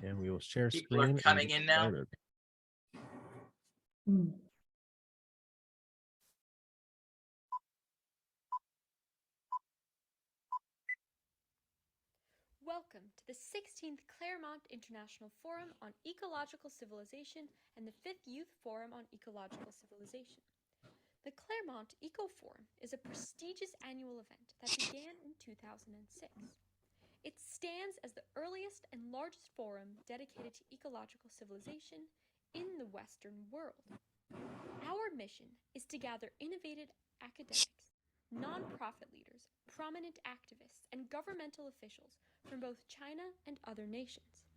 And we will share People screen. are coming in now. Welcome to the 16th Claremont International Forum on Ecological Civilization and the 5th Youth Forum on Ecological Civilization. The Claremont Eco Forum is a prestigious annual event that began in 2006. It stands as the earliest and largest forum dedicated to ecological civilization in the Western world. Our mission is to gather innovative academics, nonprofit leaders, prominent activists, and governmental officials from both China and other nations.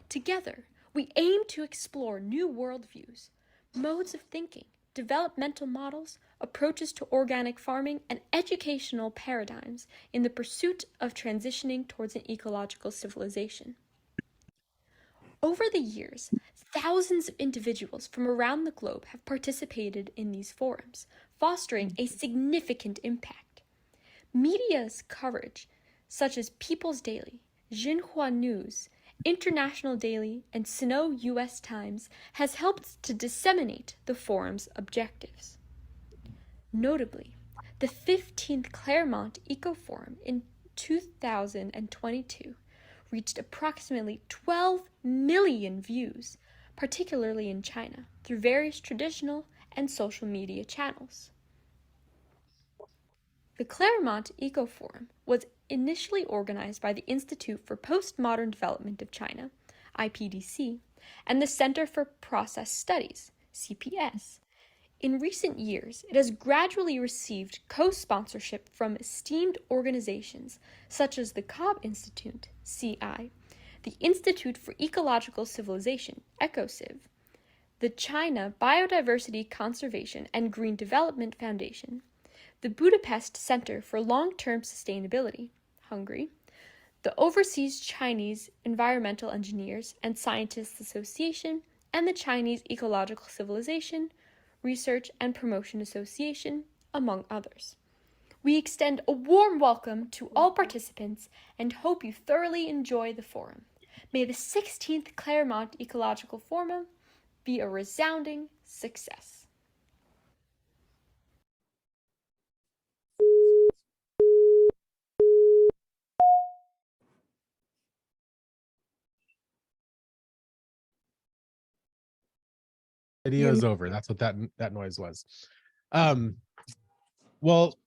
Together, we aim to explore new worldviews, modes of thinking, developmental models, approaches to organic farming, and educational paradigms in the pursuit of transitioning towards an ecological civilization. Over the years, thousands of individuals from around the globe have participated in these forums, fostering a significant impact. Media's coverage, such as People's Daily, Xinhua News, International Daily, and Sino U.S. Times, has helped to disseminate the forum's objectives. Notably, the 15th Claremont Eco Forum in 2022 reached approximately 12 million views, particularly in China, through various traditional and social media channels. The Claremont Eco Forum was initially organized by the Institute for Postmodern Development of China, IPDC, and the Center for Process Studies, CPS. In recent years, it has gradually received co-sponsorship from esteemed organizations such as the Cobb Institute, CI, the Institute for Ecological Civilization, EcoCiv, the China Biodiversity Conservation and Green Development Foundation, the Budapest Center for Long-Term Sustainability, Hungary, the Overseas Chinese Environmental Engineers and Scientists Association, and the Chinese Ecological Civilization, Research and Promotion Association, among others. We extend a warm welcome to all participants and hope you thoroughly enjoy the forum. May the 16th Claremont Ecological Forum be a resounding success. Video is over. That's what that noise was. Well,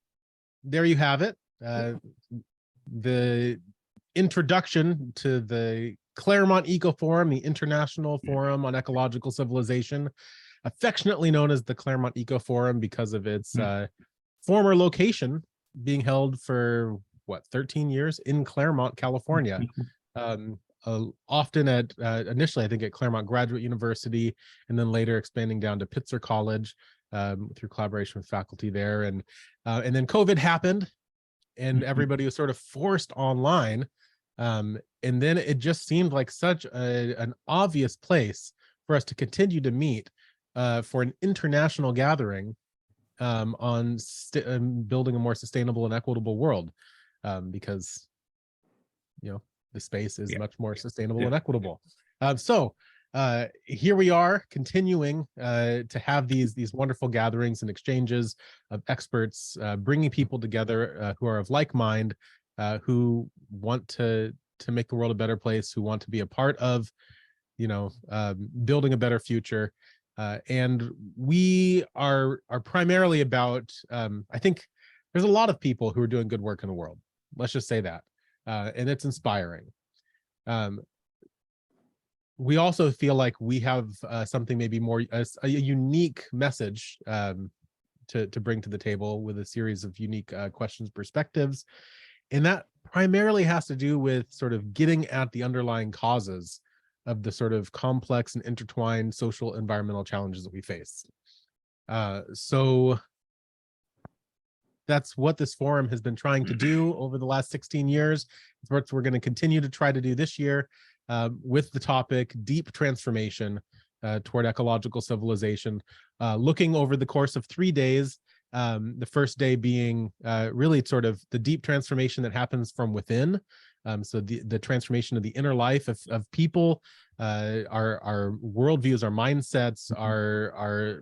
there you have it. The introduction to the Claremont Eco Forum, the International Forum on Ecological Civilization, affectionately known as the Claremont Eco Forum because of its former location being held for 13 years in Claremont, California. Often at initially I think at Claremont Graduate University, and then later expanding down to Pitzer College through collaboration with faculty there, and then COVID happened and everybody was sort of forced online, and then it just seemed like such an obvious place for us to continue to meet for an international gathering on building a more sustainable and equitable world, because the space is much more sustainable and equitable. So here we are continuing to have these wonderful gatherings and exchanges of experts, bringing people together who are of like mind, who want to make the world a better place, who want to be a part of, building a better future. And we are primarily about, I think there's a lot of people who are doing good work in the world. Let's just say that. And it's inspiring. We also feel like we have something maybe more a unique message to bring to the table with a series of unique questions, perspectives, and that primarily has to do with sort of getting at the underlying causes of the sort of complex and intertwined social environmental challenges that we face. So that's what this forum has been trying to do over the last 16 years. It's what we're going to continue to try to do this year with the topic Deep Transformation toward Ecological Civilization, looking over the course of 3 days, the first day being really sort of the deep transformation that happens from within, So the transformation of the inner life of people, our worldviews, our mindsets, our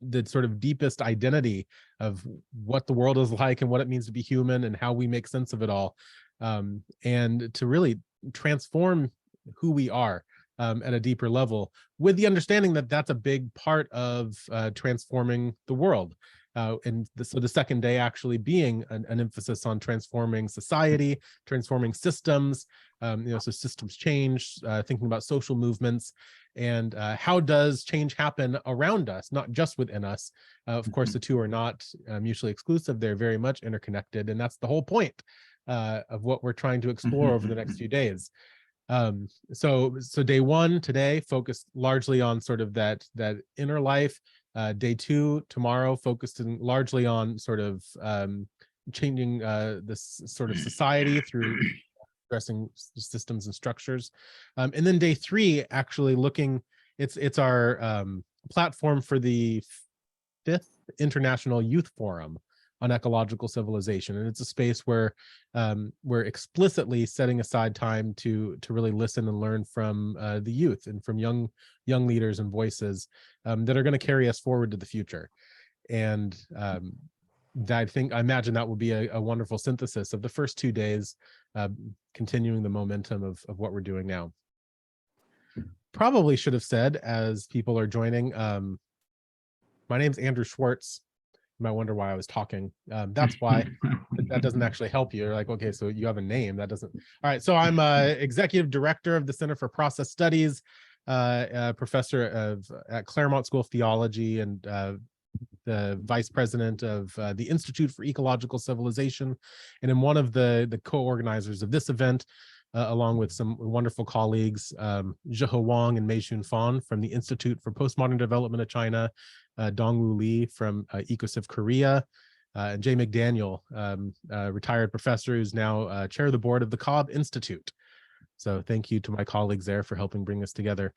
the sort of deepest identity of what the world is like and what it means to be human and how we make sense of it all, and to really transform who we are at a deeper level, with the understanding that that's a big part of transforming the world. So the second day actually being an emphasis on transforming society, transforming systems, so systems change, thinking about social movements, and how does change happen around us, not just within us. Of course, the two are not mutually exclusive. They're very much interconnected, and that's the whole point of what we're trying to explore over the next few days. So day one today focused largely on sort of that inner life. Day two tomorrow focused largely on sort of changing this sort of society through addressing systems and structures. And then day three actually looking, it's our platform for the 5th International Youth Forum on Ecological Civilization, and it's a space where we're explicitly setting aside time to really listen and learn from the youth and from young leaders and voices that are going to carry us forward to the future. And I imagine that will be a wonderful synthesis of the first 2 days, continuing the momentum of what we're doing now. Probably should have said, as people are joining, my name's Andrew Schwartz. You might wonder why I was talking. That's why. That doesn't actually help you. You're like, okay, so you have a name. That doesn't. All right. So I'm executive director of the Center for Process Studies, professor at Claremont School of Theology, and the vice president of the Institute for Ecological Civilization, and I'm one of the co-organizers of this event, along with some wonderful colleagues, Zhehe Wang and Meishun Fan from the Institute for Postmodern Development of China, Dongwoo Lee from EcoCiv Korea, and Jay McDaniel, retired professor who's now chair of the board of the Cobb Institute. So thank you to my colleagues there for helping bring us together.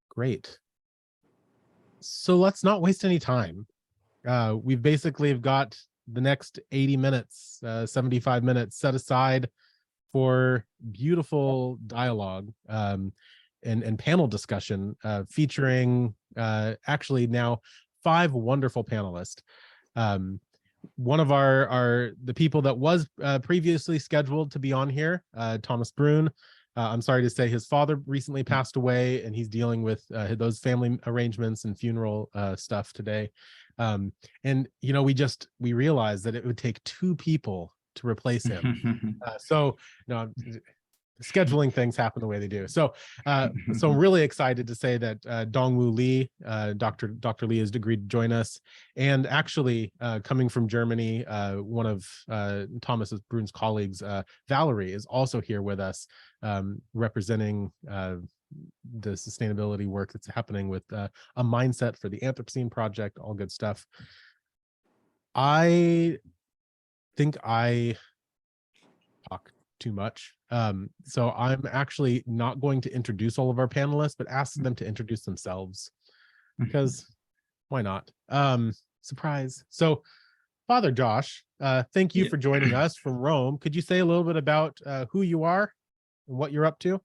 Great. So let's not waste any time. We've basically got the next 80 minutes, 75 minutes set aside for beautiful dialogue and panel discussion featuring actually now 5 wonderful panelists. One of the people that was previously scheduled to be on here, Thomas Brune. I'm sorry to say his father recently passed away, and he's dealing with those family arrangements and funeral stuff today. And we realized that it would take 2 people to replace him. So scheduling things happen the way they do. So I'm really excited to say that Dongwoo Lee, Dr. Lee, has agreed to join us. And actually, coming from Germany, one of Thomas Brune's colleagues, Valerie, is also here with us, representing the sustainability work that's happening with a mindset for the Anthropocene Project, all good stuff. I think I talk too much. So I'm actually not going to introduce all of our panelists, but ask them to introduce themselves, because why not? Surprise. So Father Josh, thank you for joining us from Rome. Could you say a little bit about who you are and what you're up to?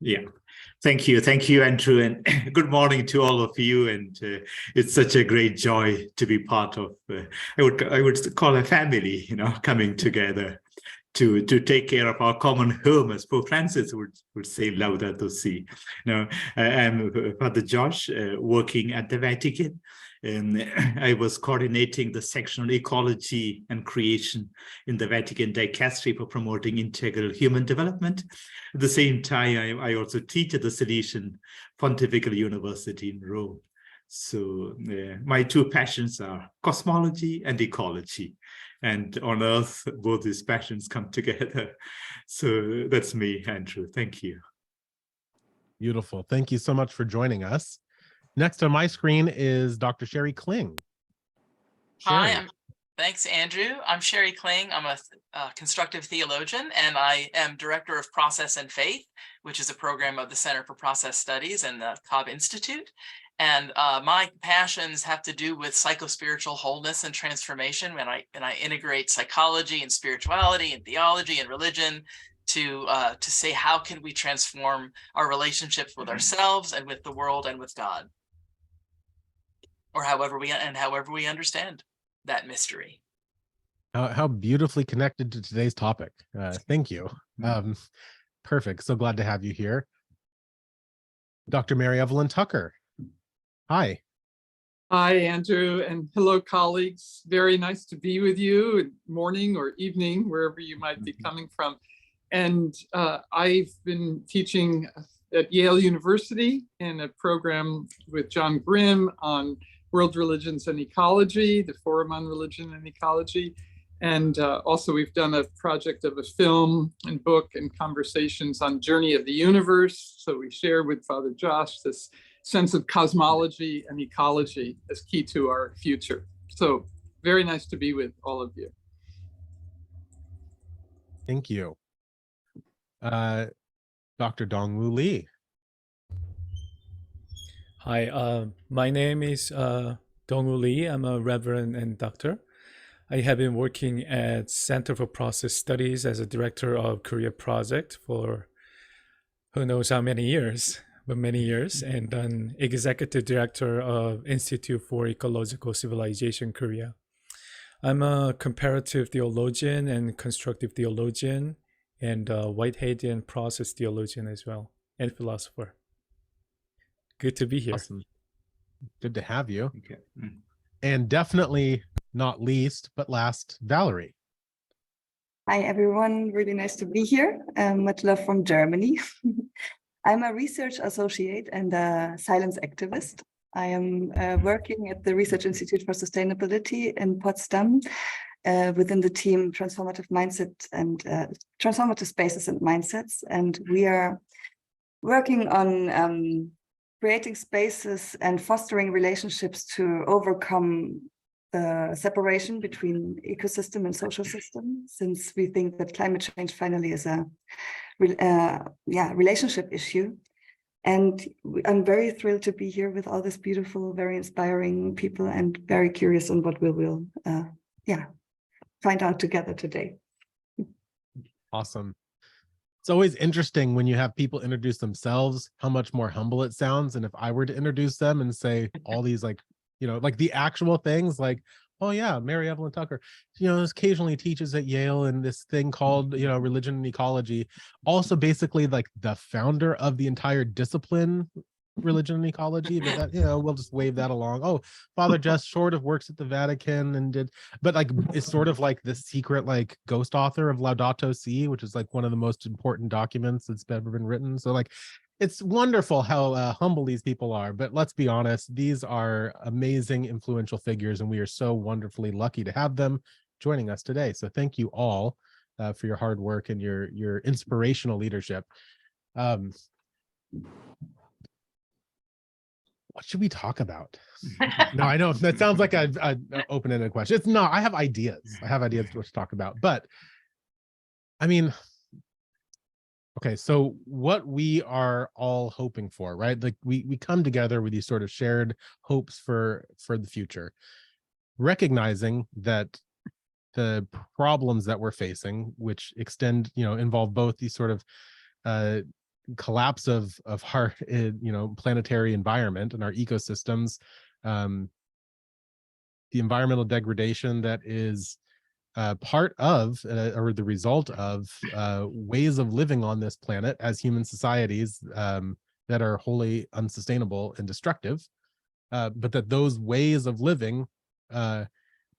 Yeah, thank you, Andrew, and good morning to all of you. And it's such a great joy to be part of. I would call a family, coming together to take care of our common home, as Pope Francis would say, Laudato Si. I'm Father Josh, working at the Vatican. And I was coordinating the section on ecology and creation in the Vatican Dicastery for promoting integral human development. At the same time, I also teach at the Salesian Pontifical University in Rome. So my 2 passions are cosmology and ecology. And on Earth, both these passions come together. So that's me, Andrew. Thank you. Beautiful. Thank you so much for joining us. Next on my screen is Dr. Sheri Kling. Hi, thanks, Andrew. I'm Sheri Kling. I'm a constructive theologian, and I am director of Process and Faith, which is a program of the Center for Process Studies and the Cobb Institute. And my passions have to do with psychospiritual wholeness and transformation. And I integrate psychology and spirituality and theology and religion to say, how can we transform our relationships with ourselves and with the world and with God, or however we understand that mystery. How beautifully connected to today's topic. Thank you. Perfect. So glad to have you here. Dr. Mary Evelyn Tucker. Hi. Hi, Andrew, and hello, colleagues. Very nice to be with you, morning or evening, wherever you might be coming from. And I've been teaching at Yale University in a program with John Grimm on world religions and ecology, the Forum on Religion and Ecology. And also we've done a project of a film and book and conversations on Journey of the Universe. So we share with Father Josh this sense of cosmology and ecology as key to our future. So very nice to be with all of you. Thank you. Dr. Dongwoo Lee. Hi, my name is Dongwoo Lee. I'm a reverend and doctor. I have been working at Center for Process Studies as a director of Korea Project for who knows how many years, but many years, and then executive director of Institute for Ecological Civilization, Korea. I'm a comparative theologian and constructive theologian, and Whiteheadian process theologian as well, and philosopher. Good to be here. Awesome. Good to have you. Okay. And definitely not least, but last, Valerie. Hi, everyone. Really nice to be here. Much love from Germany. I'm a research associate and a silence activist. I am working at the Research Institute for Sustainability in Potsdam within the team Transformative Mindset and Transformative Spaces and Mindsets. And we are working on creating spaces and fostering relationships to overcome the separation between ecosystem and social system, since we think that climate change finally is a relationship issue. And I'm very thrilled to be here with all these beautiful, very inspiring people, and very curious on what we will find out together today. Awesome. It's always interesting when you have people introduce themselves, how much more humble it sounds. And if I were to introduce them and say all these like the actual things like, oh yeah, Mary Evelyn Tucker, occasionally teaches at Yale in this thing called, religion and ecology. Also basically like the founder of the entire discipline, religion and ecology, but that, we'll just wave that along. Oh, Father Jess sort of works at the Vatican and but like is sort of like the secret like ghost author of Laudato Si, which is like one of the most important documents that's ever been written. So like, it's wonderful how humble these people are, but let's be honest, these are amazing, influential figures, and we are so wonderfully lucky to have them joining us today. So thank you all for your hard work and your inspirational leadership. What should we talk about? No, I know that sounds like an open-ended question. It's not. I have ideas. I have ideas to talk about, but I mean, okay, so what we are all hoping for, right? Like we come together with these sort of shared hopes for the future, recognizing that the problems that we're facing, which extend, involve both these sort of collapse of our, planetary environment and our ecosystems, the environmental degradation that is part of or the result of ways of living on this planet as human societies that are wholly unsustainable and destructive, but that those ways of living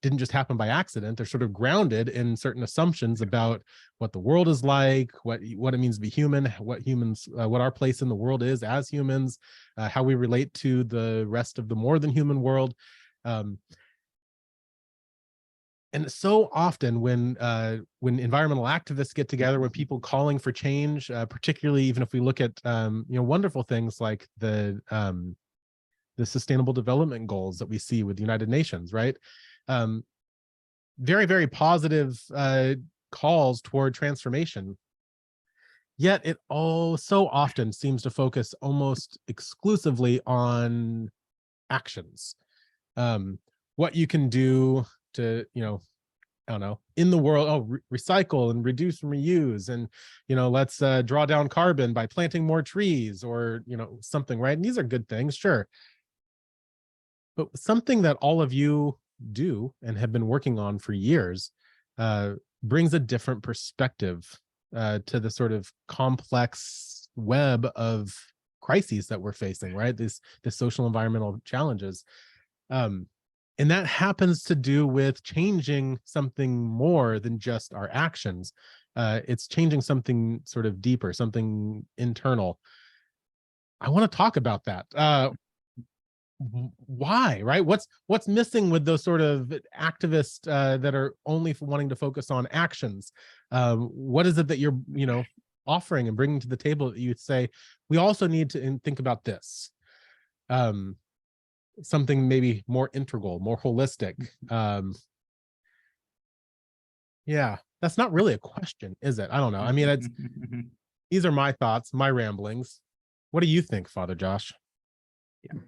didn't just happen by accident. They're sort of grounded in certain assumptions about what the world is like, what it means to be human, what our place in the world is as humans, how we relate to the rest of the more than human world. And so often when environmental activists get together, when people calling for change, particularly even if we look at wonderful things like the Sustainable Development Goals that we see with the United Nations, right? Very, very positive calls toward transformation. Yet it all so often seems to focus almost exclusively on actions. What you can do to, I don't know, in the world, recycle and reduce and reuse, and, let's draw down carbon by planting more trees, or, something, right? And these are good things, sure. But something that all of you do and have been working on for years brings a different perspective to the sort of complex web of crises that we're facing, right? The social environmental challenges. And that happens to do with changing something more than just our actions. It's changing something sort of deeper, something internal. I want to talk about that. Why, right? What's missing with those sort of activists that are only wanting to focus on actions? What is it that you're, offering and bringing to the table that you say, we also need to think about this? Something maybe more integral, more holistic. Yeah, that's not really a question, is it? I don't know. I mean, these are my thoughts, my ramblings. What do you think, Father Josh? Yeah.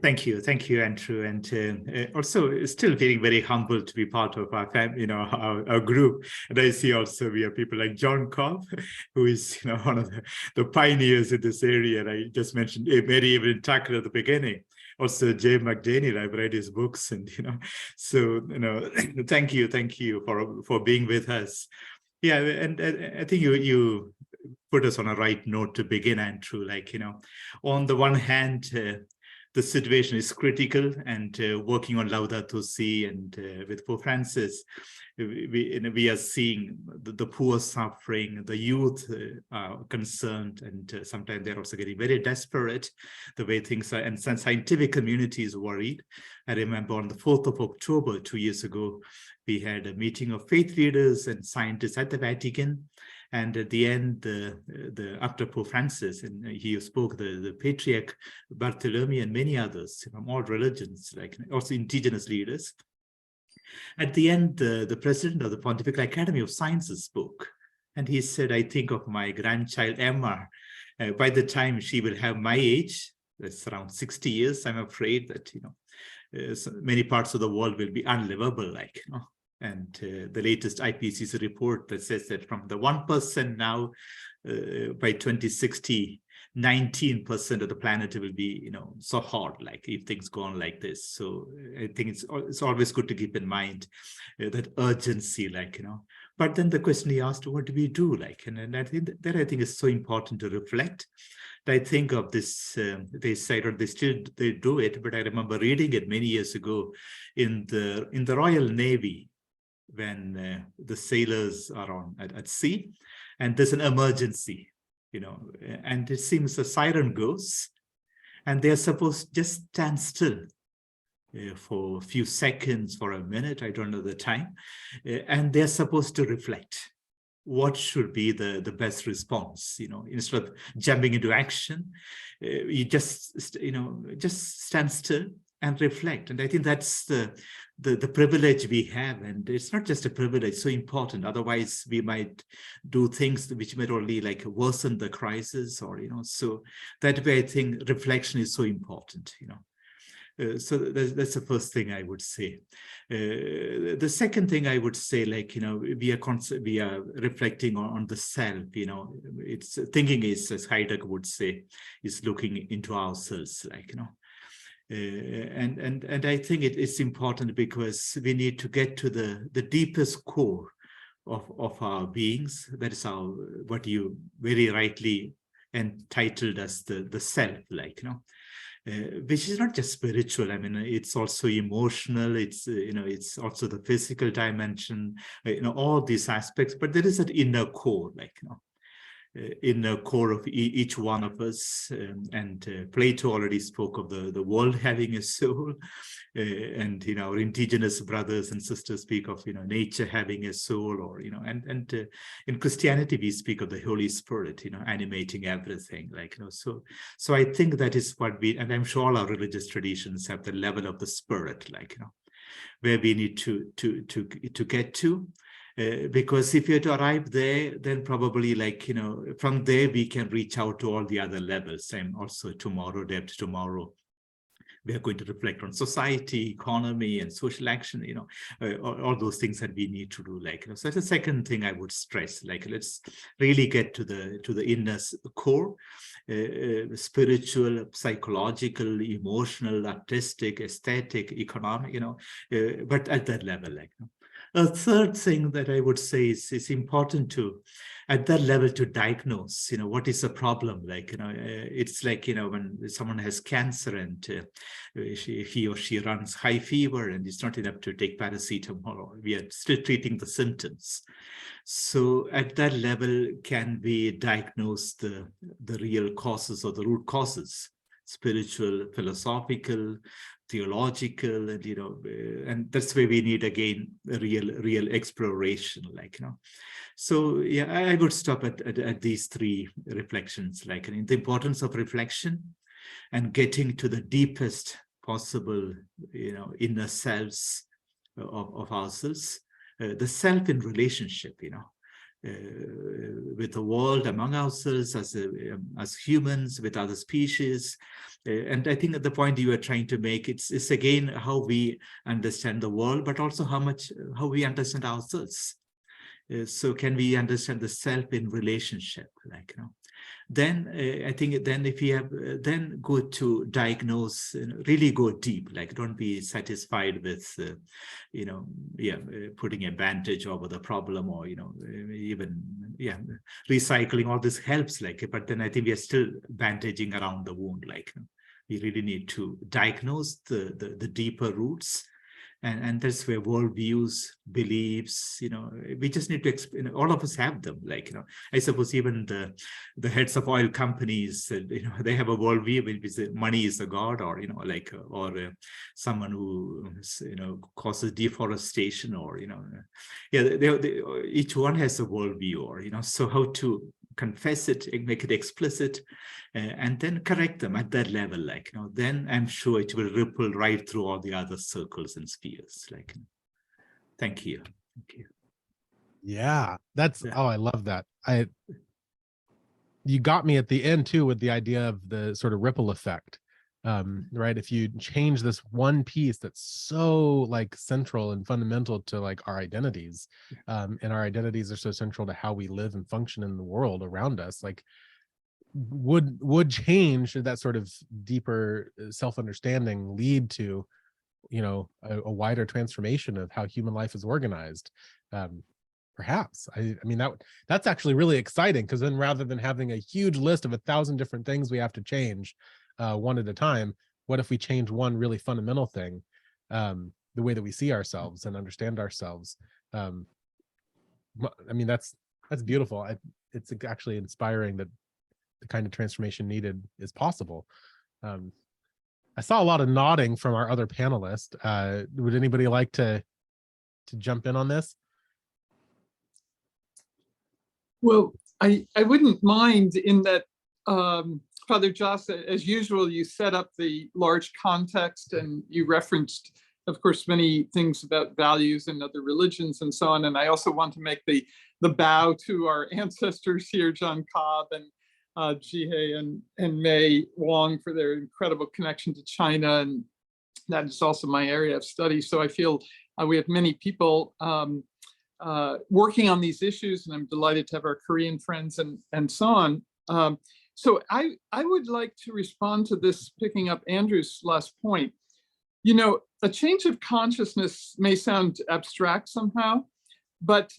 Thank you, Andrew, and also still feeling very humbled to be part of our family, our group. And I see also we have people like John Cobb, who is one of the pioneers in this area. And I just mentioned Mary Evelyn Tucker at the beginning. Also, Jay McDaniel, I've read his books, and so thank you for being with us. Yeah, and I think you put us on a right note to begin, Andrew. Like on the one hand, the situation is critical, and working on Laudato Si and with Pope Francis, we are seeing the poor suffering, the youth are concerned, and sometimes they're also getting very desperate, the way things are, and scientific community is worried. I remember on the 4th of October, 2 years ago, we had a meeting of faith leaders and scientists at the Vatican. And at the end, after Pope Francis, and he spoke, the Patriarch Bartholomew and many others from all religions, like also indigenous leaders. At the end, the president of the Pontifical Academy of Sciences spoke. And he said, I think of my grandchild, Emma. By the time she will have my age, that's around 60 years, I'm afraid that, so many parts of the world will be unlivable, And the latest IPCC report that says that from the 1% now, by 2060, 19% of the planet will be, so hot, like if things go on like this. So I think it's always good to keep in mind that urgency, But then the question he asked, what do we do, And I think that is so important to reflect. I think of this, they said, or they do it, but I remember reading it many years ago in the Royal Navy, when the sailors are at sea and there's an emergency, and it seems a siren goes and they're supposed to just stand still for a few seconds, for a minute, I don't know the time, and they're supposed to reflect what should be the best response, instead of jumping into action, you just stand still and reflect. And I think that's the privilege we have, and it's not just a privilege, so important. Otherwise, we might do things which might only worsen the crisis, or So that way, I think reflection is so important. So that's the first thing I would say. The second thing I would say, we are reflecting on the self. It's thinking is, as Heidegger would say, is looking into ourselves, And I think it's important because we need to get to the deepest core of our beings. That is what you very rightly entitled as the self, which is not just spiritual. I mean, it's also emotional. It's also the physical dimension. All these aspects. But there is an inner core, in the core of each one of us. And Plato already spoke of the world having a soul, and our indigenous brothers and sisters speak of nature having a soul, or and in Christianity we speak of the Holy Spirit animating everything, so I think that is what and I'm sure all our religious traditions have the level of the spirit, where we need to get to. Because if you to arrive there, then probably from there we can reach out to all the other levels, and also tomorrow, day after tomorrow, we are going to reflect on society, economy, and social action, all those things that we need to do. So that's the second thing I would stress. Let's really get to the inner core, spiritual, psychological, emotional, artistic, aesthetic, economic, but at that level. A third thing that I would say is important to, at that level, to diagnose, what is the problem? It's like, when someone has cancer and he or she runs high fever and it's not enough to take paracetamol, we are still treating the symptoms. So at that level, can we diagnose the real causes or the root causes? Spiritual, philosophical, theological, and and that's where we need again a real exploration. So yeah, I would stop at these three reflections, the importance of reflection and getting to the deepest possible inner selves of ourselves, the self in relationship, with the world, among ourselves, as humans, with other species. And I think that the point you are trying to make, it's again how we understand the world, but also how we understand ourselves. So can we understand the self in relationship, then I think then if we have then go to diagnose, really go deep, don't be satisfied with putting a bandage over the problem, or even recycling. All this helps, but then I think we are still bandaging around the wound. We really need to diagnose the deeper roots. And that's where worldviews, beliefs, we just need to, all of us have them. I suppose even the heads of oil companies, they have a worldview, which money is a god, or, or someone who, causes deforestation, or, each one has a worldview, or, so how to confess it, make it explicit, and then correct them at that level, then I'm sure it will ripple right through all the other circles and spheres. Thank you. Yeah, oh, I love that. You got me at the end too with the idea of the sort of ripple effect, right? If you change this one piece that's so central and fundamental to our identities, and our identities are so central to how we live and function in the world around us, would change, that sort of deeper self-understanding lead to a wider transformation of how human life is organized. Perhaps I mean that's actually really exciting, because then rather than having a huge list of 1,000 different things we have to change one at a time, what if we change one really fundamental thing, the way that we see ourselves and understand ourselves? I mean that's beautiful. It's actually inspiring that the kind of transformation needed is possible. I saw a lot of nodding from our other panelists. Would anybody like to jump in on this? Well, I wouldn't mind in that, Father Joss, as usual, you set up the large context and you referenced, of course, many things about values and other religions and so on. And I also want to make the bow to our ancestors here, John Cobb and Jihei and Mei Wong, for their incredible connection to China. And that is also my area of study. So I feel we have many people working on these issues, and I'm delighted to have our Korean friends and so on. So I would like to respond to this, picking up Andrew's last point. A change of consciousness may sound abstract somehow, but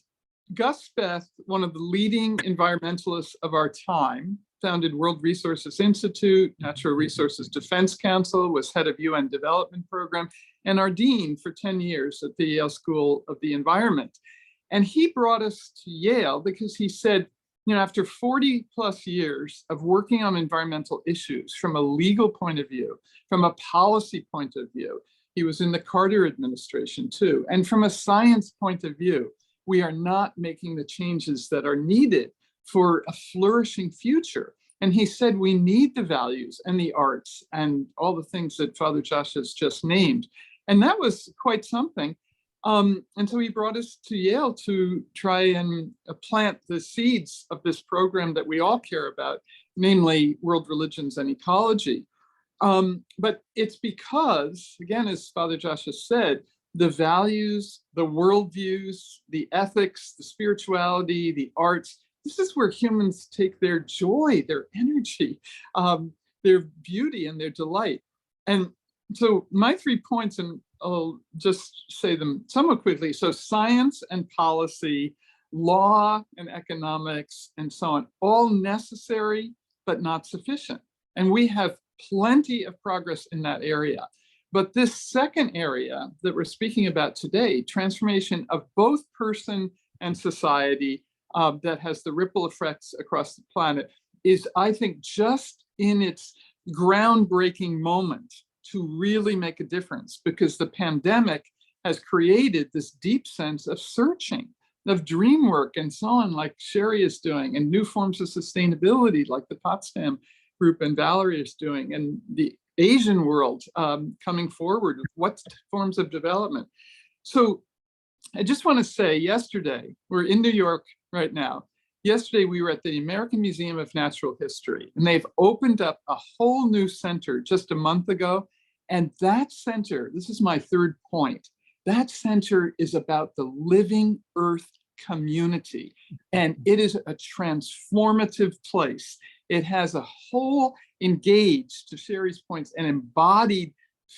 Gus Speth, one of the leading environmentalists of our time, founded World Resources Institute, Natural Resources Defense Council, was head of UN Development Program, and our dean for 10 years at the Yale School of the Environment. And he brought us to Yale because he said, after 40 plus years of working on environmental issues from a legal point of view, from a policy point of view, he was in the Carter administration too, and from a science point of view, we are not making the changes that are needed for a flourishing future. And he said we need the values and the arts and all the things that Father Josh has just named. And that was quite something. And so he brought us to Yale to try and plant the seeds of this program that we all care about, namely world religions and ecology. But it's because, again, as Father Josh has said, the values, the worldviews, the ethics, the spirituality, the arts, this is where humans take their joy, their energy, their beauty and their delight. And so my 3 points, and I'll just say them somewhat quickly. So science and policy, law and economics, and so on, all necessary, but not sufficient. And we have plenty of progress in that area. But this second area that we're speaking about today, transformation of both person and society, that has the ripple effects across the planet, is, I think, just in its groundbreaking moment to really make a difference, because the pandemic has created this deep sense of searching, of dream work and so on, like Sheri is doing, and new forms of sustainability like the Potsdam group and Valerie is doing, and the Asian world coming forward with what forms of development. So I just want to say, yesterday, we're in New York right now. Yesterday, we were at the American Museum of Natural History, and they've opened up a whole new center just a month ago. And that center, this is my third point, that center is about the living earth community. And it is a transformative place. It has a whole engaged, to Sheri's points, an embodied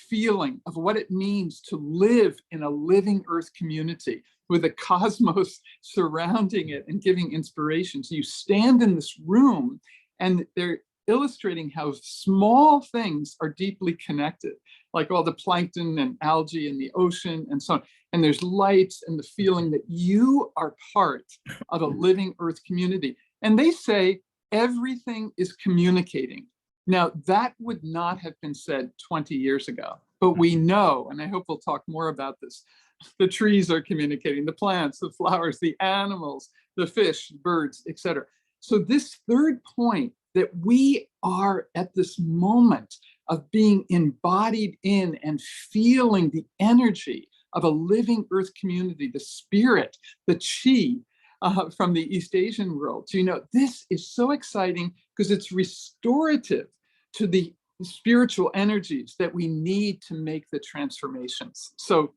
feeling of what it means to live in a living earth community with a cosmos surrounding it and giving inspiration. So you stand in this room and they're illustrating how small things are deeply connected, like all the plankton and algae in the ocean and so on. And there's lights and the feeling that you are part of a living earth community. And they say everything is communicating. Now, that would not have been said 20 years ago, but we know, and I hope we'll talk more about this, the trees are communicating, the plants, the flowers, the animals, the fish, birds, etc. So this third point, that we are at this moment of being embodied in and feeling the energy of a living earth community, the spirit, the chi from the East Asian world. So, you know, this is so exciting because it's restorative to the spiritual energies that we need to make the transformations. So,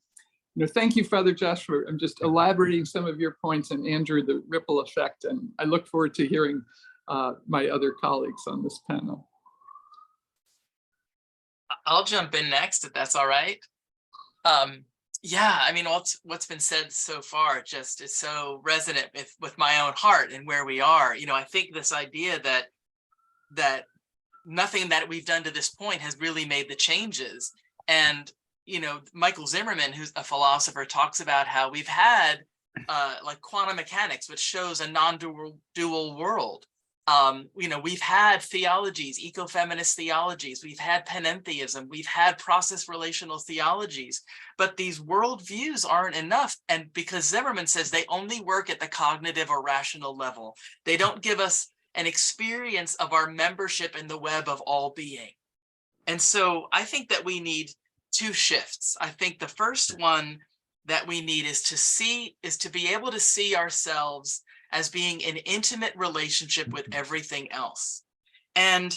you know, thank you, Father Josh, for I'm just elaborating some of your points, and Andrew, the ripple effect. And I look forward to hearing my other colleagues on this panel. I'll jump in next, if that's all right. Yeah, I mean, what's been said so far just is so resonant with my own heart and where we are. You know, I think this idea that nothing that we've done to this point has really made the changes. And, you know, Michael Zimmerman, who's a philosopher, talks about how we've had like quantum mechanics, which shows a non-dual world. You know, we've had theologies, ecofeminist theologies, we've had panentheism, we've had process relational theologies, but these worldviews aren't enough. And because Zimmerman says they only work at the cognitive or rational level, they don't give us an experience of our membership in the web of all being. And so I think that we need two shifts. I think the first one that we need is to be able to see ourselves as being an intimate relationship with everything else. And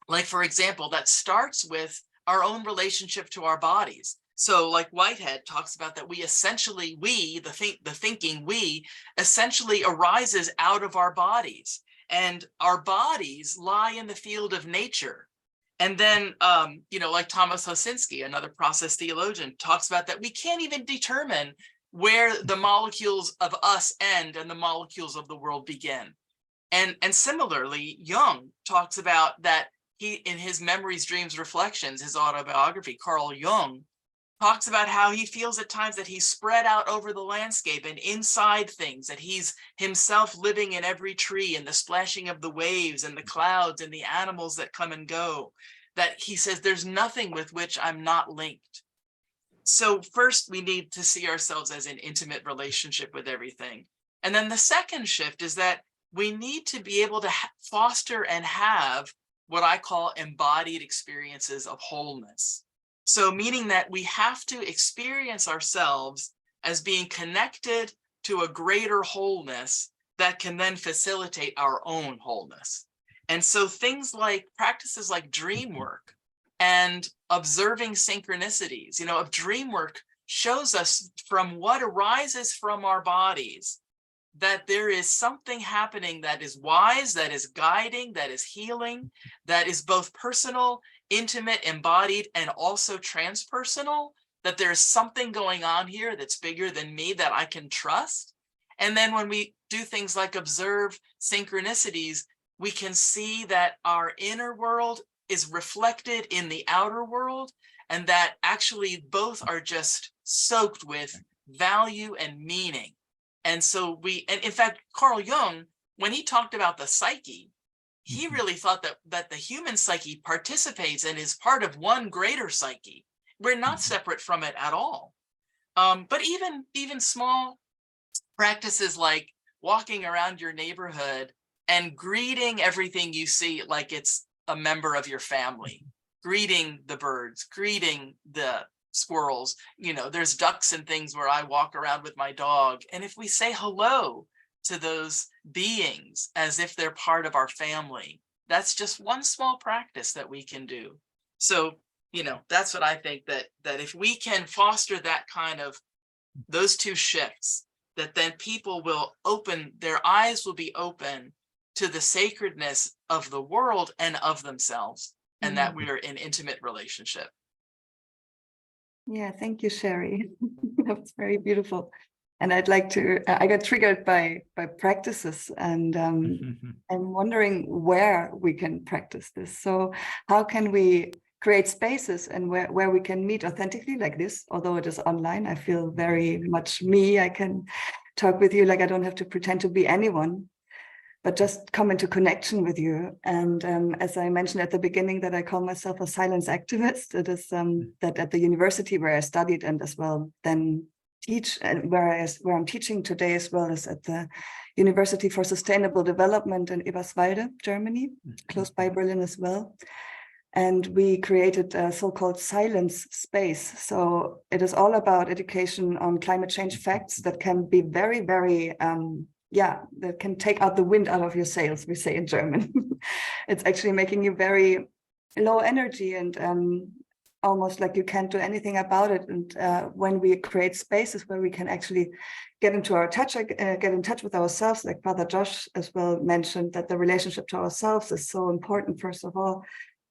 like, for example, that starts with our own relationship to our bodies. So like Whitehead talks about that we essentially, the thinking essentially arises out of our bodies, and our bodies lie in the field of nature. And then, you know, like Thomas Hosinski, another process theologian, talks about that we can't even determine where the molecules of us end and the molecules of the world begin. And similarly, Jung talks about that he, in his Memories, Dreams, Reflections, his autobiography, Carl Jung talks about how he feels at times that he's spread out over the landscape and inside things, that he's himself living in every tree and the splashing of the waves and the clouds and the animals that come and go, that he says there's nothing with which I'm not linked. So first, we need to see ourselves as an intimate relationship with everything. And then the second shift is that we need to be able to foster and have what I call embodied experiences of wholeness. So meaning that we have to experience ourselves as being connected to a greater wholeness that can then facilitate our own wholeness. And so things like practices like dream work, and observing synchronicities. You know, if dream work shows us from what arises from our bodies, that there is something happening that is wise, that is guiding, that is healing, that is both personal, intimate, embodied, and also transpersonal, that there's something going on here that's bigger than me that I can trust. And then when we do things like observe synchronicities, we can see that our inner world is reflected in the outer world, and that actually both are just soaked with value and meaning. And so and in fact, Carl Jung, when he talked about the psyche, he really thought that the human psyche participates and is part of one greater psyche. We're not separate from it at all. But even small practices like walking around your neighborhood and greeting everything you see like it's a member of your family, greeting the birds, greeting the squirrels. You know, there's ducks and things where I walk around with my dog. And if we say hello to those beings as if they're part of our family, that's just one small practice that we can do. So, you know, that's what I think, that if we can foster that kind of, those two shifts, that then people will open, their eyes will be open to the sacredness of the world and of themselves, and that we are in intimate relationship. Yeah, thank you, Sheri. That's very beautiful. And I'd like to, I got triggered by practices, and I'm wondering where we can practice this. So how can we create spaces and where we can meet authentically like this? Although it is online, I feel very much me. I can talk with you like I don't have to pretend to be anyone, but just come into connection with you. And as I mentioned at the beginning, that I call myself a silence activist. It is that at the university where I studied and as well then teach, and where I'm teaching today as well, is at the University for Sustainable Development in Eberswalde, Germany, close by Berlin as well. And we created a so-called silence space. So it is all about education on climate change facts that can be very, very that can take out the wind out of your sails, we say in German. It's actually making you very low energy and almost like you can't do anything about it. And when we create spaces where we can actually get into our touch, get in touch with ourselves, like Father Josh as well mentioned, that the relationship to ourselves is so important, first of all,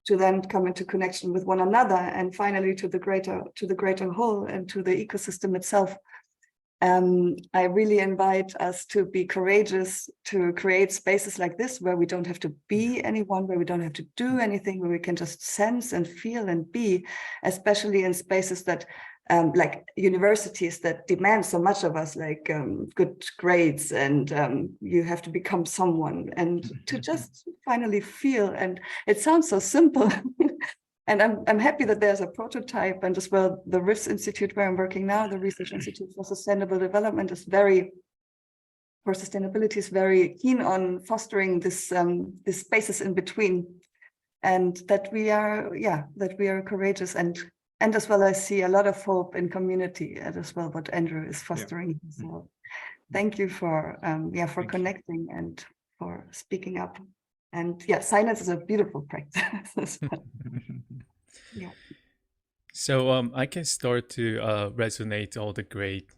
to then come into connection with one another, and finally to the greater whole and to the ecosystem itself. I really invite us to be courageous, to create spaces like this where we don't have to be anyone, where we don't have to do anything, where we can just sense and feel and be, especially in spaces that like universities that demand so much of us, like good grades, and you have to become someone, and to just finally feel. And it sounds so simple. And I'm happy that there's a prototype, and as well the RIFS Institute where I'm working now, the Research Institute for Sustainable Development, is very keen on fostering this these spaces in between, and that we are courageous, and as well I see a lot of hope in community, and as well what Andrew is fostering. So thank you for connecting and for speaking up. And yeah, silence is a beautiful practice as well. Yeah. So I can start to resonate all the great,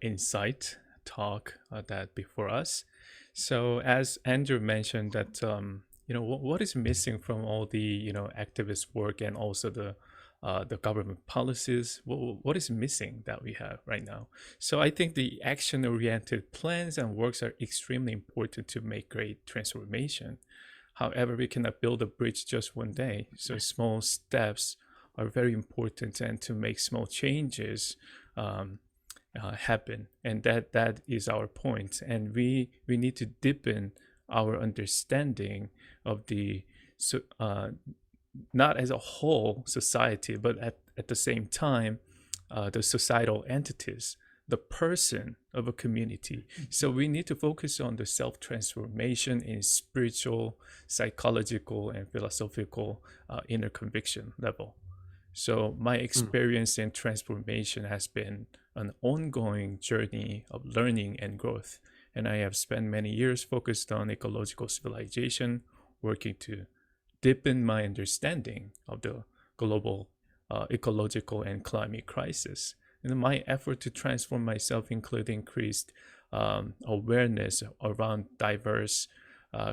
insight talk that before us. So as Andrew mentioned that, what is missing from all the, activist work and also the government policies, what is missing that we have right now? So I think the action-oriented plans and works are extremely important to make great transformation. However, we cannot build a bridge just one day. So small steps are very important, and to make small changes happen. And that is our point. And we need to deepen our understanding of the not as a whole society, but at the same time, the societal entities, the person of a community. So we need to focus on the self-transformation in spiritual, psychological, and philosophical inner conviction level. So my experience in transformation has been an ongoing journey of learning and growth. And I have spent many years focused on ecological civilization, working to deepen my understanding of the global ecological and climate crisis. And my effort to transform myself include increased awareness around diverse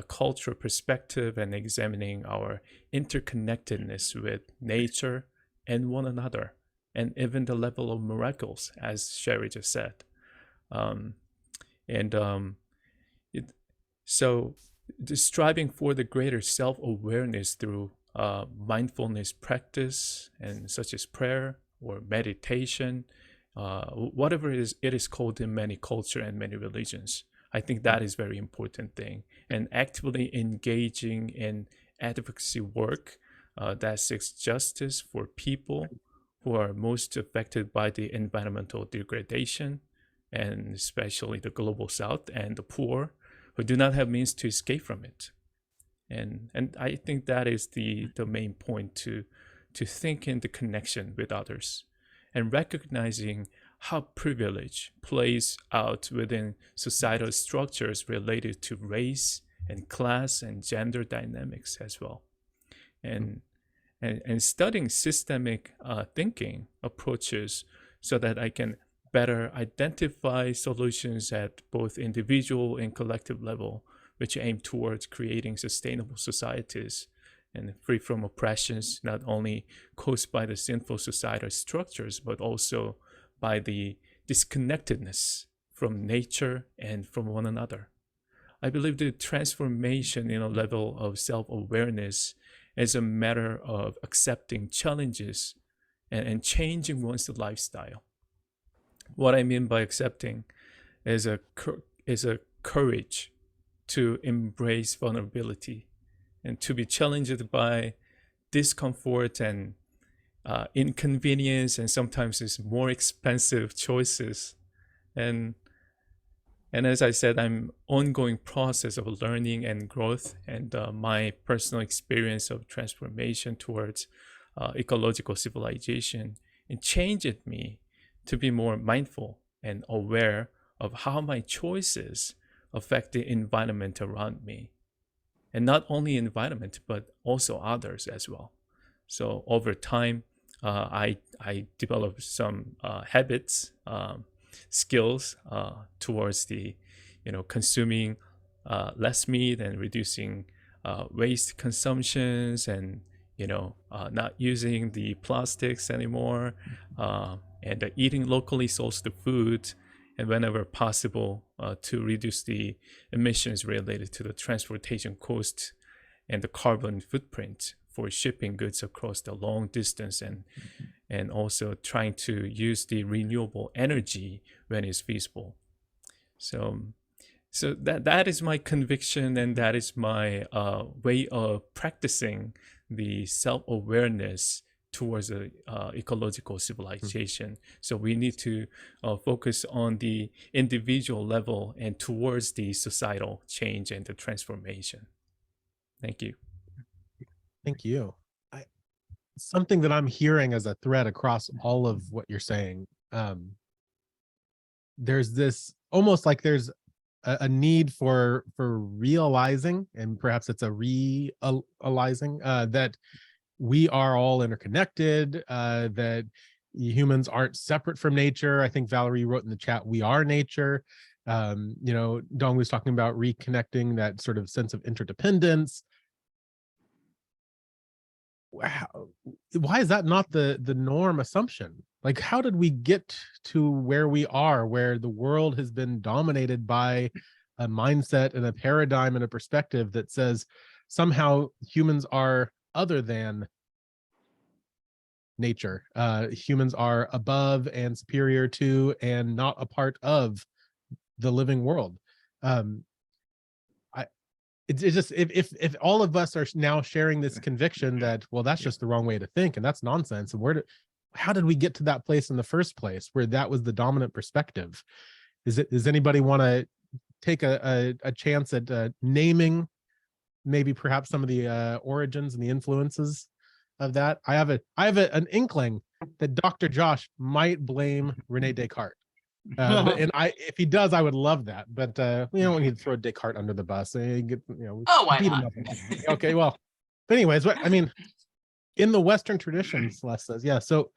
cultural perspective and examining our interconnectedness with nature and one another, and even the level of miracles, as Sheri just said. So the striving for the greater self-awareness through mindfulness practice, and such as prayer or meditation, whatever it is called in many cultures and many religions. I think that is very important thing. And actively engaging in advocacy work that seeks justice for people who are most affected by the environmental degradation, and especially the global south and the poor who do not have means to escape from it. And I think that is the main point, to think in the connection with others and recognizing how privilege plays out within societal structures related to race and class and gender dynamics as well. And studying systemic thinking approaches so that I can better identify solutions at both individual and collective level, which aim towards creating sustainable societies and free from oppressions, not only caused by the sinful societal structures, but also by the disconnectedness from nature and from one another. I believe the transformation in a level of self-awareness is a matter of accepting challenges and changing one's lifestyle. What I mean by accepting is a courage to embrace vulnerability and to be challenged by discomfort and inconvenience, and sometimes it's more expensive choices. And as I said, I'm ongoing process of learning and growth, and my personal experience of transformation towards ecological civilization, it changed me to be more mindful and aware of how my choices affect the environment around me, and not only environment but also others as well. So over time, I developed some habits, skills towards the, consuming less meat and reducing waste consumptions, and not using the plastics anymore, and eating locally sourced food, and whenever possible to reduce the emissions related to the transportation cost and the carbon footprint for shipping goods across the long distance, and also trying to use the renewable energy when it's feasible. So that is my conviction, and that is my way of practicing the self-awareness towards a ecological civilization. So we need to focus on the individual level and towards the societal change and the transformation. Thank you. Thank you. Something that I'm hearing as a thread across all of what you're saying, there's this almost like there's a need for realizing, and perhaps it's a realizing that we are all interconnected, that humans aren't separate from nature. I think Valerie wrote in the chat, we are nature. Dong was talking about reconnecting that sort of sense of interdependence. Wow. Why is that not the norm assumption? Like, how did we get to where we are, where the world has been dominated by a mindset and a paradigm and a perspective that says somehow humans are other than nature? Humans are above and superior to and not a part of the living world. It's just, if all of us are now sharing this conviction that, well, that's just the wrong way to think and that's nonsense, and how did we get to that place in the first place where that was the dominant perspective? Does anybody want to take a chance at naming maybe perhaps some of the origins and the influences of that? I have an inkling that Dr. Josh might blame Rene Descartes. If he does, I would love that. But we don't need to throw Descartes under the bus. Oh, why not? Okay, well, but anyways, In the Western tradition, Celeste says, yeah. So,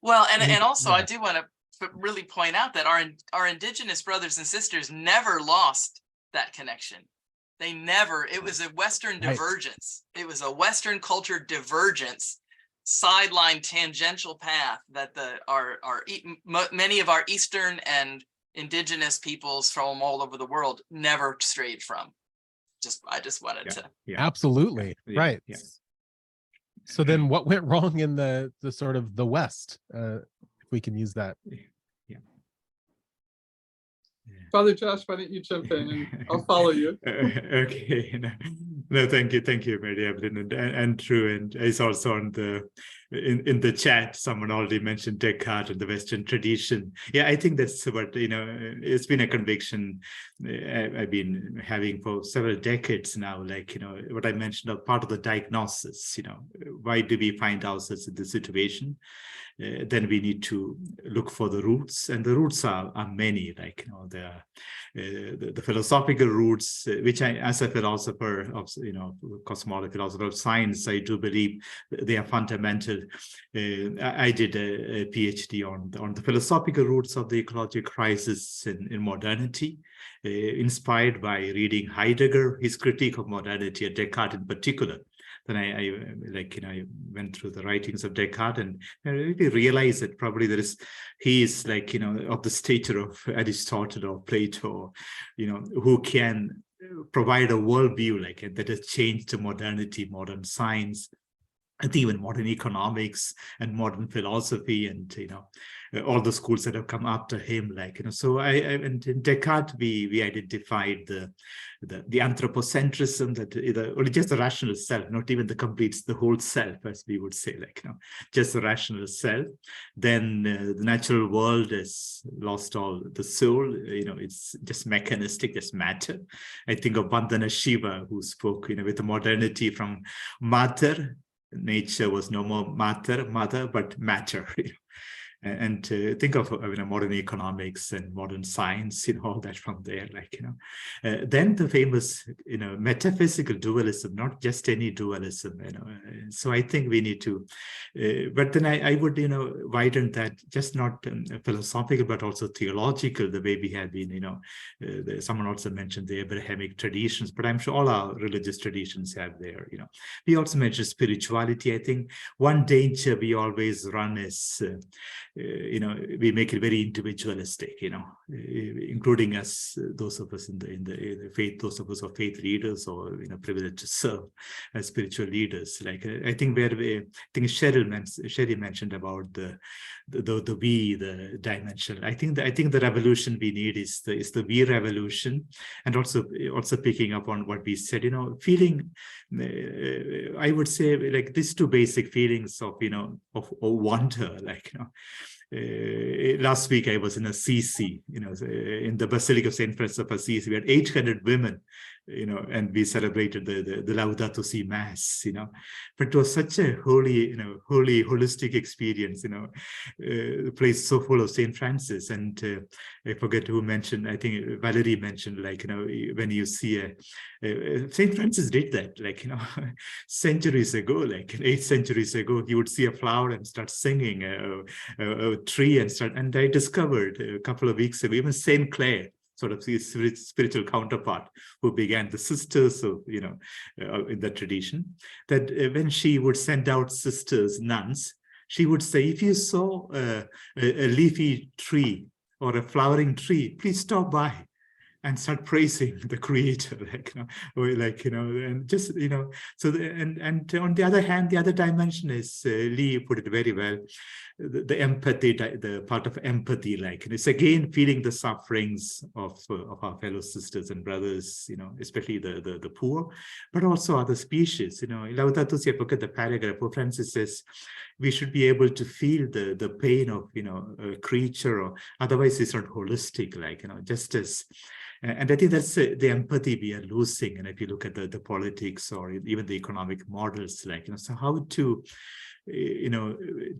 Well, and also I yeah. do want to really point out that our indigenous brothers and sisters never lost that connection. They never, it was a Western divergence. It was a Western culture divergence, sideline tangential path that many of our Eastern and indigenous peoples from all over the world never strayed from. I just wanted to. Yeah. Absolutely. Yeah. Right. Yeah. So then what went wrong in the sort of the West, if we can use that? Father Josh, why don't you jump in and I'll follow you. Okay. No, thank you, Mary Evelyn and Andrew. And it's also on in the chat, someone already mentioned Descartes and the Western tradition. Yeah, I think that's what, it's been a conviction I've been having for several decades now. Like, what I mentioned of part of the diagnosis, why do we find ourselves in this situation? Then we need to look for the roots, and the roots are many. Like the philosophical roots, which I, as a philosopher of cosmology, philosopher of science, I do believe they are fundamental. I did a PhD on the philosophical roots of the ecological crisis in modernity, inspired by reading Heidegger, his critique of modernity, and Descartes in particular. Then I went through the writings of Descartes, and I really realized that probably he is like, of the stature of Aristotle or Plato, who can provide a worldview like that has changed to modernity, modern science, I think even modern economics and modern philosophy, and all the schools that have come after him, so and in Descartes we identified the anthropocentrism, that only just the rational self, not even the whole self, as we would say, just the rational self. Then the natural world has lost all the soul, it's just mechanistic, just matter. I think of Vandana Shiva, who spoke with the modernity from matter. Nature was no more mother, but matter. And think of modern economics and modern science, all that from there, then the famous, metaphysical dualism, not just any dualism, So I think we need to, but then I would, widen that, just not philosophical, but also theological, the way we have been, someone also mentioned the Abrahamic traditions, but I'm sure all our religious traditions have there, We also mentioned spirituality. I think one danger we always run is, we make it very individualistic, including us, those of us in the faith, those of us who are faith leaders or privileged to serve as spiritual leaders. I think Sheri mentioned about the we, the dimension. I think the revolution we need is the we revolution, and also picking up on what we said, feeling. I would say these two basic feelings of wonder, last week I was in Assisi, in the Basilica of St. Francis of Assisi. We had 800 women, and we celebrated the Laudato Si Mass, But it was such a holy, holistic experience, the place so full of St. Francis. And I forget who mentioned, I think Valerie mentioned, when you see St. Francis did that, centuries ago, 8 centuries ago, he would see a flower and start singing, a tree and I discovered a couple of weeks ago, even St. Clare, sort of his spiritual counterpart, who began the sisters of, in the tradition, that when she would send out sisters, nuns, she would say, if you saw a leafy tree or a flowering tree, please stop by and start praising the Creator, and just, so, and on the other hand, the other dimension is, Lee put it very well, the empathy, the part of empathy, it's again feeling the sufferings of our fellow sisters and brothers, especially the poor, but also other species, Laudato Si, look at the paragraph, Pope Francis says, we should be able to feel the pain of, a creature, or otherwise it's not holistic, just as. And I think that's the empathy we are losing. And if you look at the politics or even the economic models, so how to,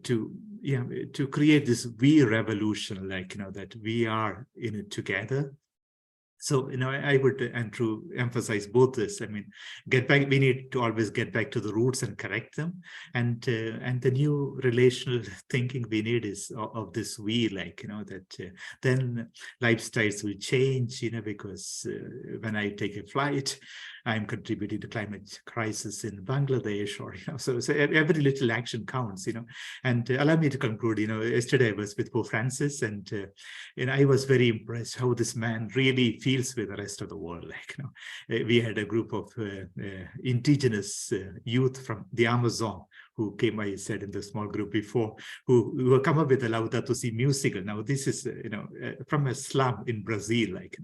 to create this we revolution, that we are in it together. So, I would, Andrew, emphasize both this. I mean, we need to always get back to the roots and correct them. And the new relational thinking we need is of this we, like, that then lifestyles will change, because when I take a flight, I'm contributing to climate crisis in Bangladesh, or, so every little action counts, and allow me to conclude, yesterday I was with Pope Francis, and I was very impressed how this man really feels with the rest of the world. Like, we had a group of indigenous youth from the Amazon who came, I said in the small group before, who come up with a Laudato Si musical. Now, this is, from a slum in Brazil, like,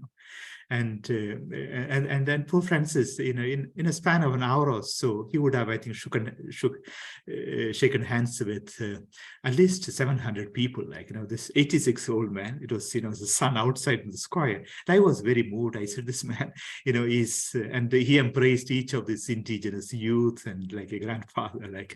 and then Pope Francis, in a span of an hour or so, he would have, I think, shaken hands with at least 700 people. Like, this 86-year-old man. It was, the sun outside in the square. And I was very moved. I said, this man, and he embraced each of these indigenous youth and like a grandfather. Like,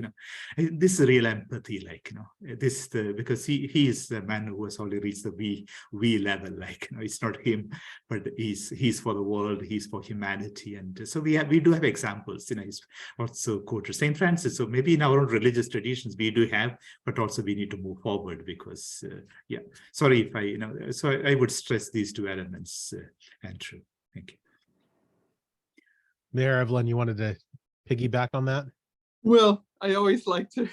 this is real empathy. Like, because he is the man who has already reached the we level. Like, it's not him, but he's for the world, he's for humanity. And so we do have examples. He's also quoted St. Francis. So maybe in our own religious traditions we do have, but also we need to move forward, because sorry if I so I would stress these two elements, Andrew. Thank you. There, Evelyn, you wanted to piggyback on that? Well, I always like to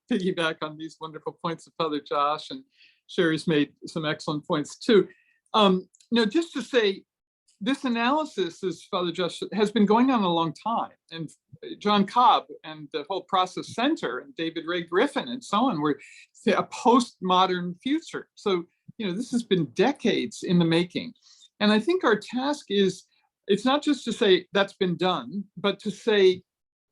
piggyback on these wonderful points of Father Josh, and Sheri's made some excellent points too. Just to say, this analysis, as Father Josh, has been going on a long time. And John Cobb and the whole Process Center and David Ray Griffin and so on were a postmodern future. So, this has been decades in the making. And I think our task is, it's not just to say that's been done, but to say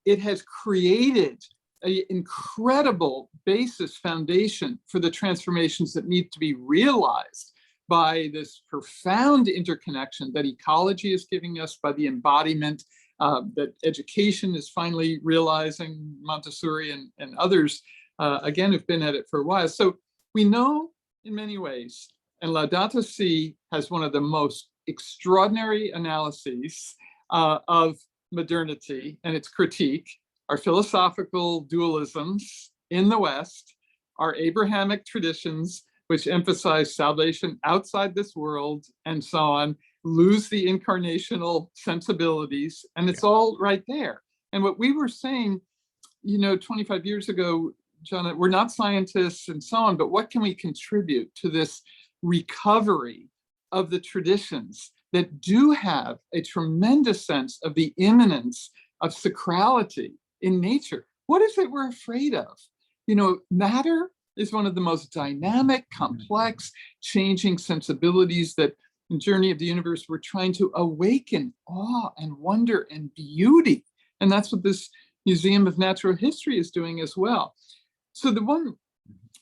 it has created an incredible basis foundation for the transformations that need to be realized by this profound interconnection that ecology is giving us, by the embodiment that education is finally realizing, Montessori and others, again, have been at it for a while. So we know in many ways, and Laudato Si has one of the most extraordinary analyses of modernity and its critique, our philosophical dualisms in the West, our Abrahamic traditions, which emphasize salvation outside this world and so on, lose the incarnational sensibilities, and it's all right there. And what we were saying, 25 years ago, John, we're not scientists and so on, but what can we contribute to this recovery of the traditions that do have a tremendous sense of the immanence of sacrality in nature? What is it we're afraid of? Matter is one of the most dynamic, complex, changing sensibilities that in Journey of the Universe, we're trying to awaken awe and wonder and beauty. And that's what this Museum of Natural History is doing as well. So the one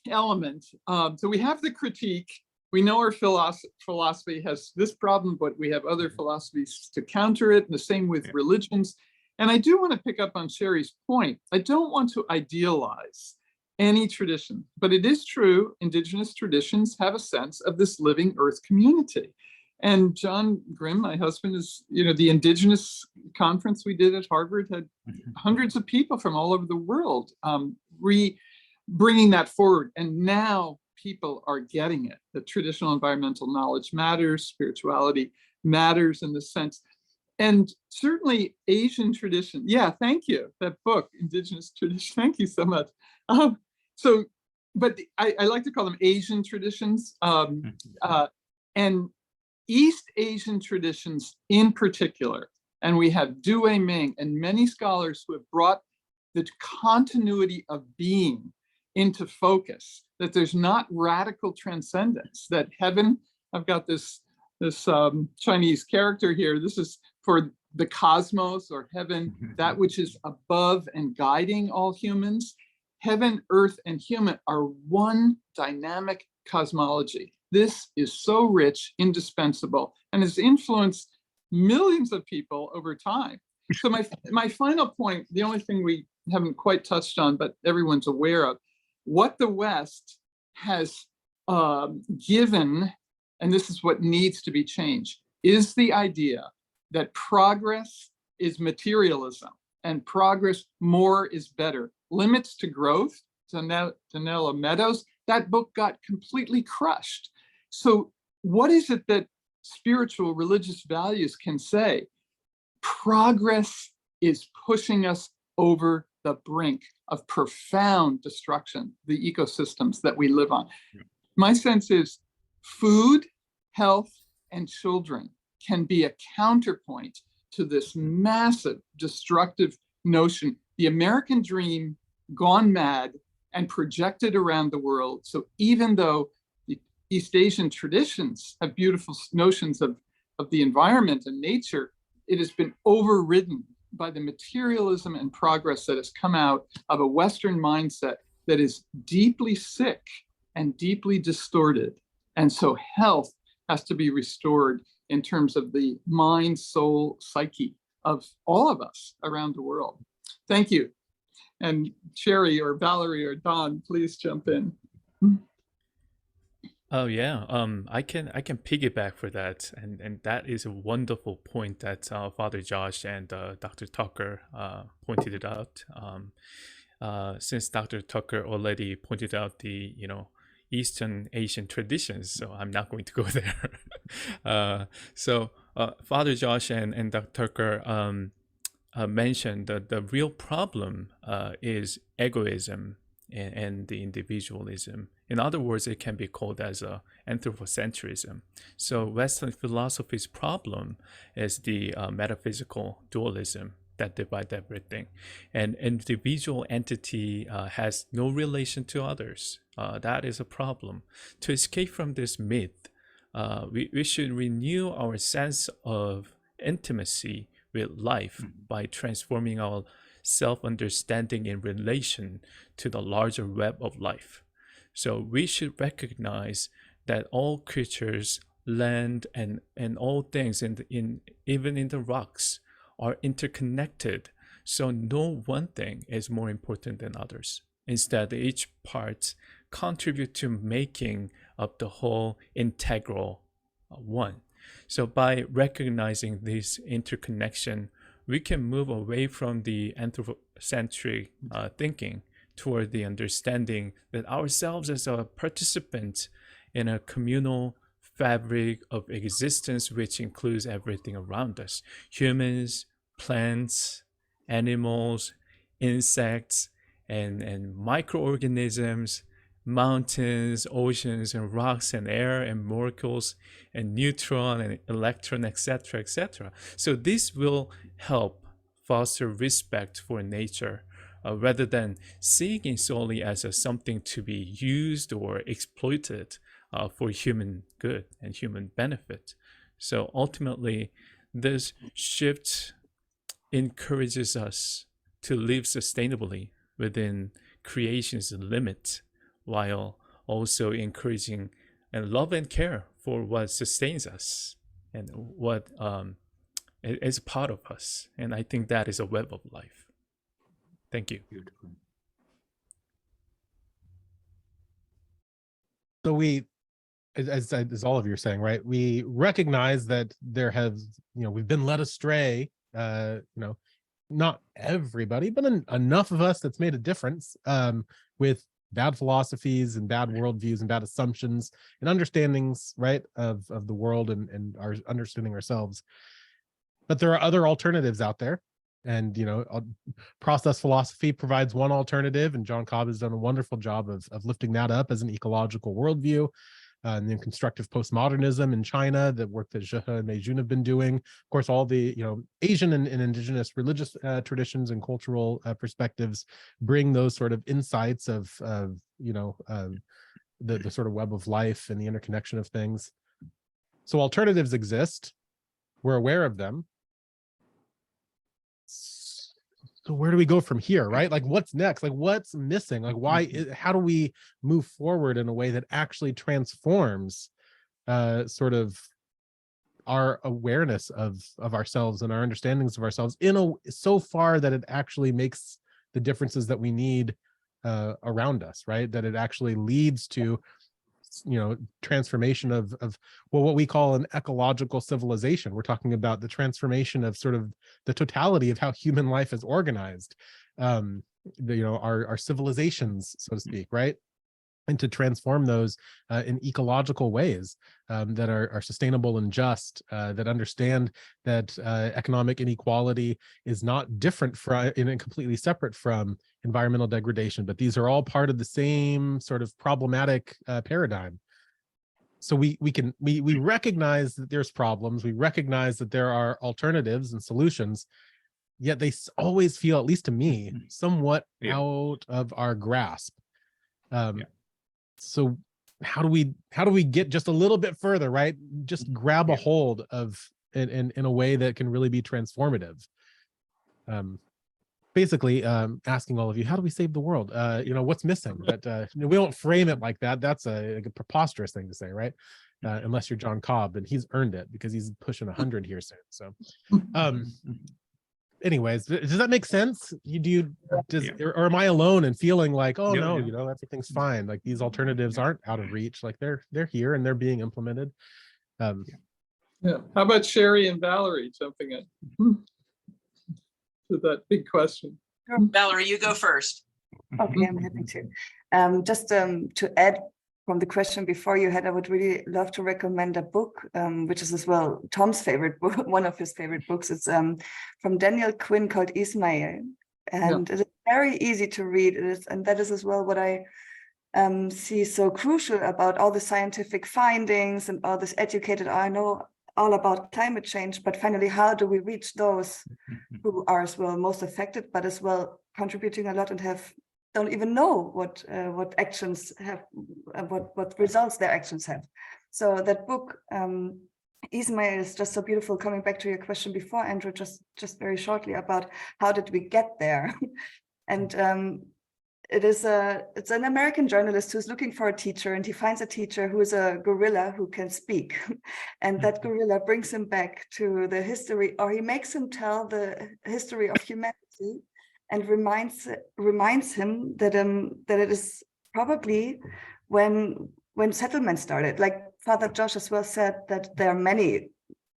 element, so we have the critique. We know our philosophy has this problem, but we have other philosophies to counter it, and the same with religions. And I do want to pick up on Sheri's point. I don't want to idealize any tradition, but it is true, indigenous traditions have a sense of this living earth community. And John Grimm, my husband, is, the indigenous conference we did at Harvard had hundreds of people from all over the world bringing that forward. And now people are getting it, that traditional environmental knowledge matters, spirituality matters in this sense. And certainly Asian tradition. Yeah, thank you. That book, Indigenous Tradition. Thank you so much. But I like to call them Asian traditions, and East Asian traditions in particular. And we have Due Ming and many scholars who have brought the continuity of being into focus, that there's not radical transcendence, that heaven, I've got this Chinese character here. This is for the cosmos or heaven, that which is above and guiding all humans. Heaven, earth, and human are one dynamic cosmology. This is so rich, indispensable, and has influenced millions of people over time. So my final point, the only thing we haven't quite touched on, but everyone's aware of, what the West has given, and this is what needs to be changed, is the idea that progress is materialism and progress more is better. Limits to Growth, Donella Meadows, that book got completely crushed. So what is it that spiritual religious values can say? Progress is pushing us over the brink of profound destruction, the ecosystems that we live on. My sense is food, health, and children can be a counterpoint to this massive destructive notion, the American dream gone mad and projected around the world. So even though the East Asian traditions have beautiful notions of the environment and nature, it has been overridden by the materialism and progress that has come out of a Western mindset that is deeply sick and deeply distorted. And so health has to be restored in terms of the mind, soul, psyche of all of us around the world. Thank you. And Sheri or Valerie or Don, please jump in. Oh yeah, I can piggyback for that, and that is a wonderful point that Father Josh and Dr. Tucker pointed it out. Since Dr. Tucker already pointed out the Eastern Asian traditions, so I'm not going to go there. So Father Josh and Dr. Tucker mentioned that the real problem is egoism and the individualism. In other words, it can be called as anthropocentrism. So Western philosophy's problem is the metaphysical dualism that divides everything. And individual entity has no relation to others. That is a problem. To escape from this myth, we should renew our sense of intimacy with life by transforming our self-understanding in relation to the larger web of life. So we should recognize that all creatures, land, and all things, even in the rocks, are interconnected. So no one thing is more important than others. Instead, each part contribute to making up the whole integral one. So by recognizing this interconnection, we can move away from the anthropocentric thinking toward the understanding that ourselves as a participant in a communal fabric of existence, which includes everything around us: humans, plants, animals, insects, and microorganisms, mountains, oceans, and rocks, and air, and molecules, and neutron, and electron, etc., etc. So this will help foster respect for nature, rather than seeing it solely as something to be used or exploited for human good and human benefit. So ultimately, this shift encourages us to live sustainably within creation's limit, while also encouraging and love and care for what sustains us and what is part of us. And I think that is a web of life. Thank you. Beautiful. So we, as all of you are saying, right, we recognize that there have, we've been led astray, not everybody, but enough of us that's made a difference with bad philosophies and bad worldviews and bad assumptions and understandings, right, of the world and our understanding ourselves. But there are other alternatives out there. And, process philosophy provides one alternative, and John Cobb has done a wonderful job of lifting that up as an ecological worldview. And then constructive postmodernism in China, the work that Zhe and Mei Jun have been doing. Of course, all the Asian and indigenous religious traditions and cultural perspectives bring those sort of insights of the sort of web of life and the interconnection of things. So alternatives exist. We're aware of them. So where do we go from here, right? Like, what's next? Like, what's missing? Like, how do we move forward in a way that actually transforms sort of our awareness of ourselves and our understandings of ourselves so far that it actually makes the differences that we need around us, right? That it actually leads to transformation of what we call an ecological civilization. We're talking about the transformation of sort of the totality of how human life is organized, our civilizations, so to speak, right? And to transform those in ecological ways that are sustainable and just, that understand that economic inequality is not different from and completely separate from environmental degradation, but these are all part of the same sort of problematic paradigm. So we recognize that there's problems, we recognize that there are alternatives and solutions, yet they always feel, at least to me, somewhat out of our grasp. So how do we get just a little bit further, right? Just grab a hold of it in a way that can really be transformative. Basically, asking all of you, how do we save the world? What's missing? But we don't frame it like that. That's a preposterous thing to say, right? Unless you're John Cobb, and he's earned it because he's pushing 100 here soon. So, anyways, does that make sense? Or am I alone in feeling like, oh no, everything's fine, like these alternatives aren't out of reach, like they're here and they're being implemented? How about Sheri and Valerie jumping in to that big question? Valerie, you go first. Okay, I'm happy to. Just to add from the question before you had, I would really love to recommend a book, which is as well Tom's favorite book, one of his favorite books. It's from Daniel Quinn called Ismail, and it is very easy to read. And that is as well what I see so crucial about all the scientific findings and all this educated. I know all about climate change, but finally, how do we reach those who are as well most affected, but as well contributing a lot and don't even know what actions have, what results their actions have. So that book, Ismail, is just so beautiful. Coming back to your question before, Andrew, just very shortly about how did we get there, and it's an American journalist who's looking for a teacher, and he finds a teacher who is a gorilla who can speak, and that gorilla brings him back to the history, or he makes him tell the history of humanity, and reminds him that it is probably when settlement started. Like Father Josh as well said, that there are many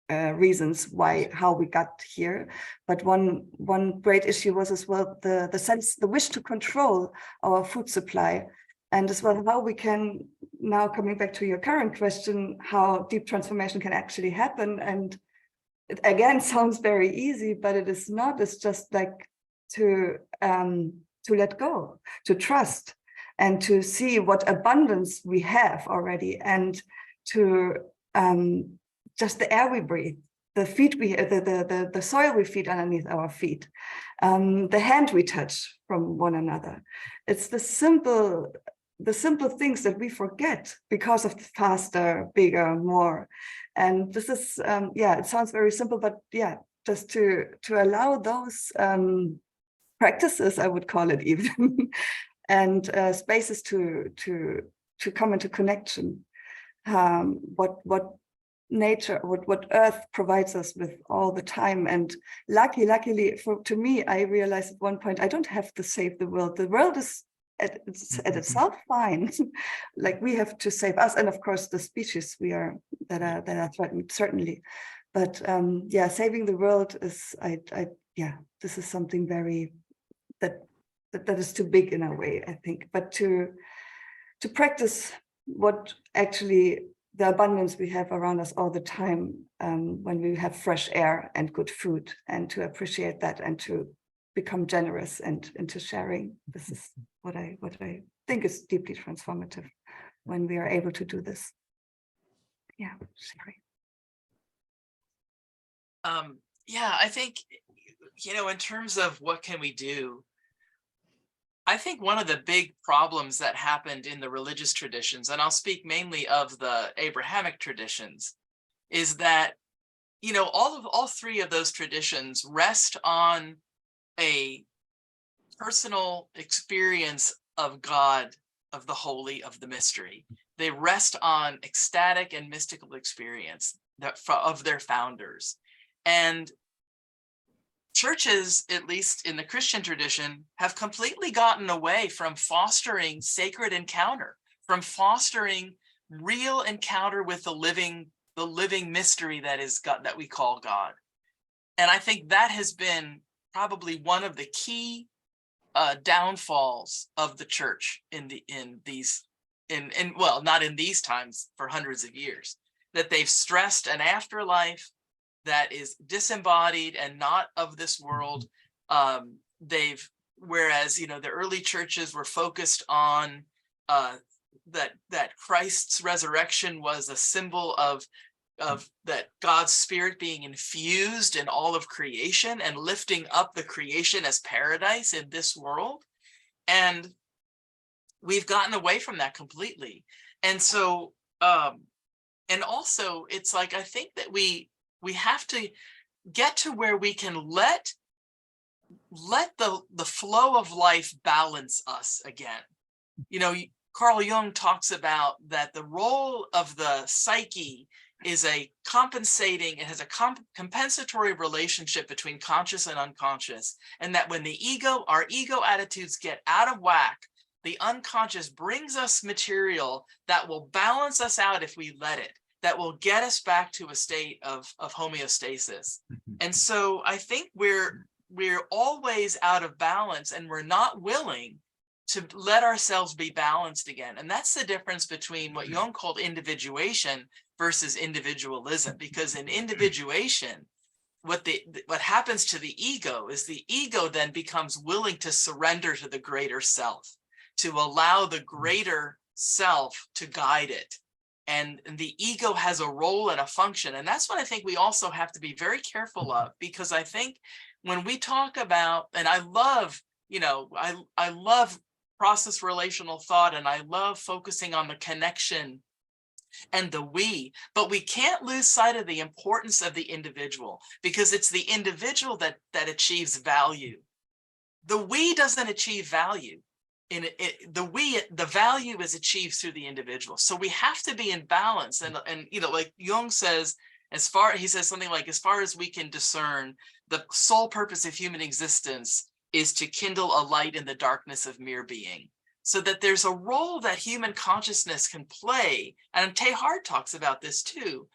reasons how we got here, but one great issue was as well the wish to control our food supply, and as well how we can, now coming back to your current question, how deep transformation can actually happen. And it again sounds very easy, but it is not. It's just like to let go, to trust, and to see what abundance we have already, and to just the air we breathe, the feet the soil we feed underneath our feet, the hand we touch from one another. It's the simple things that we forget because of the faster, bigger, more. And this is it sounds very simple, but just to allow those practices, I would call it even, and spaces to come into connection. What nature, what Earth provides us with all the time, and luckily to me, I realized at one point I don't have to save the world. The world is at itself fine. Like we have to save us, and of course the species that are threatened, certainly. But saving the world is this is something very that is too big in a way, I think. But to practice what actually the abundance we have around us all the time, when we have fresh air and good food, and to appreciate that, and to become generous and into sharing. This is what I think is deeply transformative when we are able to do this. Yeah, Sheri. I think, in terms of what can we do, I think one of the big problems that happened in the religious traditions, and I'll speak mainly of the Abrahamic traditions, is that, all three of those traditions rest on a personal experience of God, of the holy, of the mystery. They rest on ecstatic and mystical experience of their founders. And churches, at least in the Christian tradition, have completely gotten away from fostering sacred encounter, from fostering real encounter with the living mystery that is God, that we call God. And I think that has been probably one of the key downfalls of the church well, not in these times, for hundreds of years, that they've stressed an afterlife that is disembodied and not of this world. Whereas, the early churches were focused on that Christ's resurrection was a symbol of that God's spirit being infused in all of creation and lifting up the creation as paradise in this world. And we've gotten away from that completely. And so, and also it's like, I think that we have to get to where we can let the flow of life balance us again. Carl Jung talks about that the role of the psyche is it has a compensatory relationship between conscious and unconscious. And that when our ego attitudes get out of whack, the unconscious brings us material that will balance us out if we let it, that will get us back to a state of homeostasis. And so I think we're always out of balance, and we're not willing to let ourselves be balanced again. And that's the difference between what Jung called individuation versus individualism. Because in individuation, what happens to the ego is the ego then becomes willing to surrender to the greater self, to allow the greater self to guide it. And the ego has a role and a function. And that's what I think we also have to be very careful of, because I think when we talk about, and I love, I love process relational thought, and I love focusing on the connection and the we, but we can't lose sight of the importance of the individual, because it's the individual that achieves value. The we doesn't achieve value. The value is achieved through the individual. So we have to be in balance. And like Jung says, he says something like, as far as we can discern, the sole purpose of human existence is to kindle a light in the darkness of mere being. So that there's a role that human consciousness can play. And Teilhard talks about this too.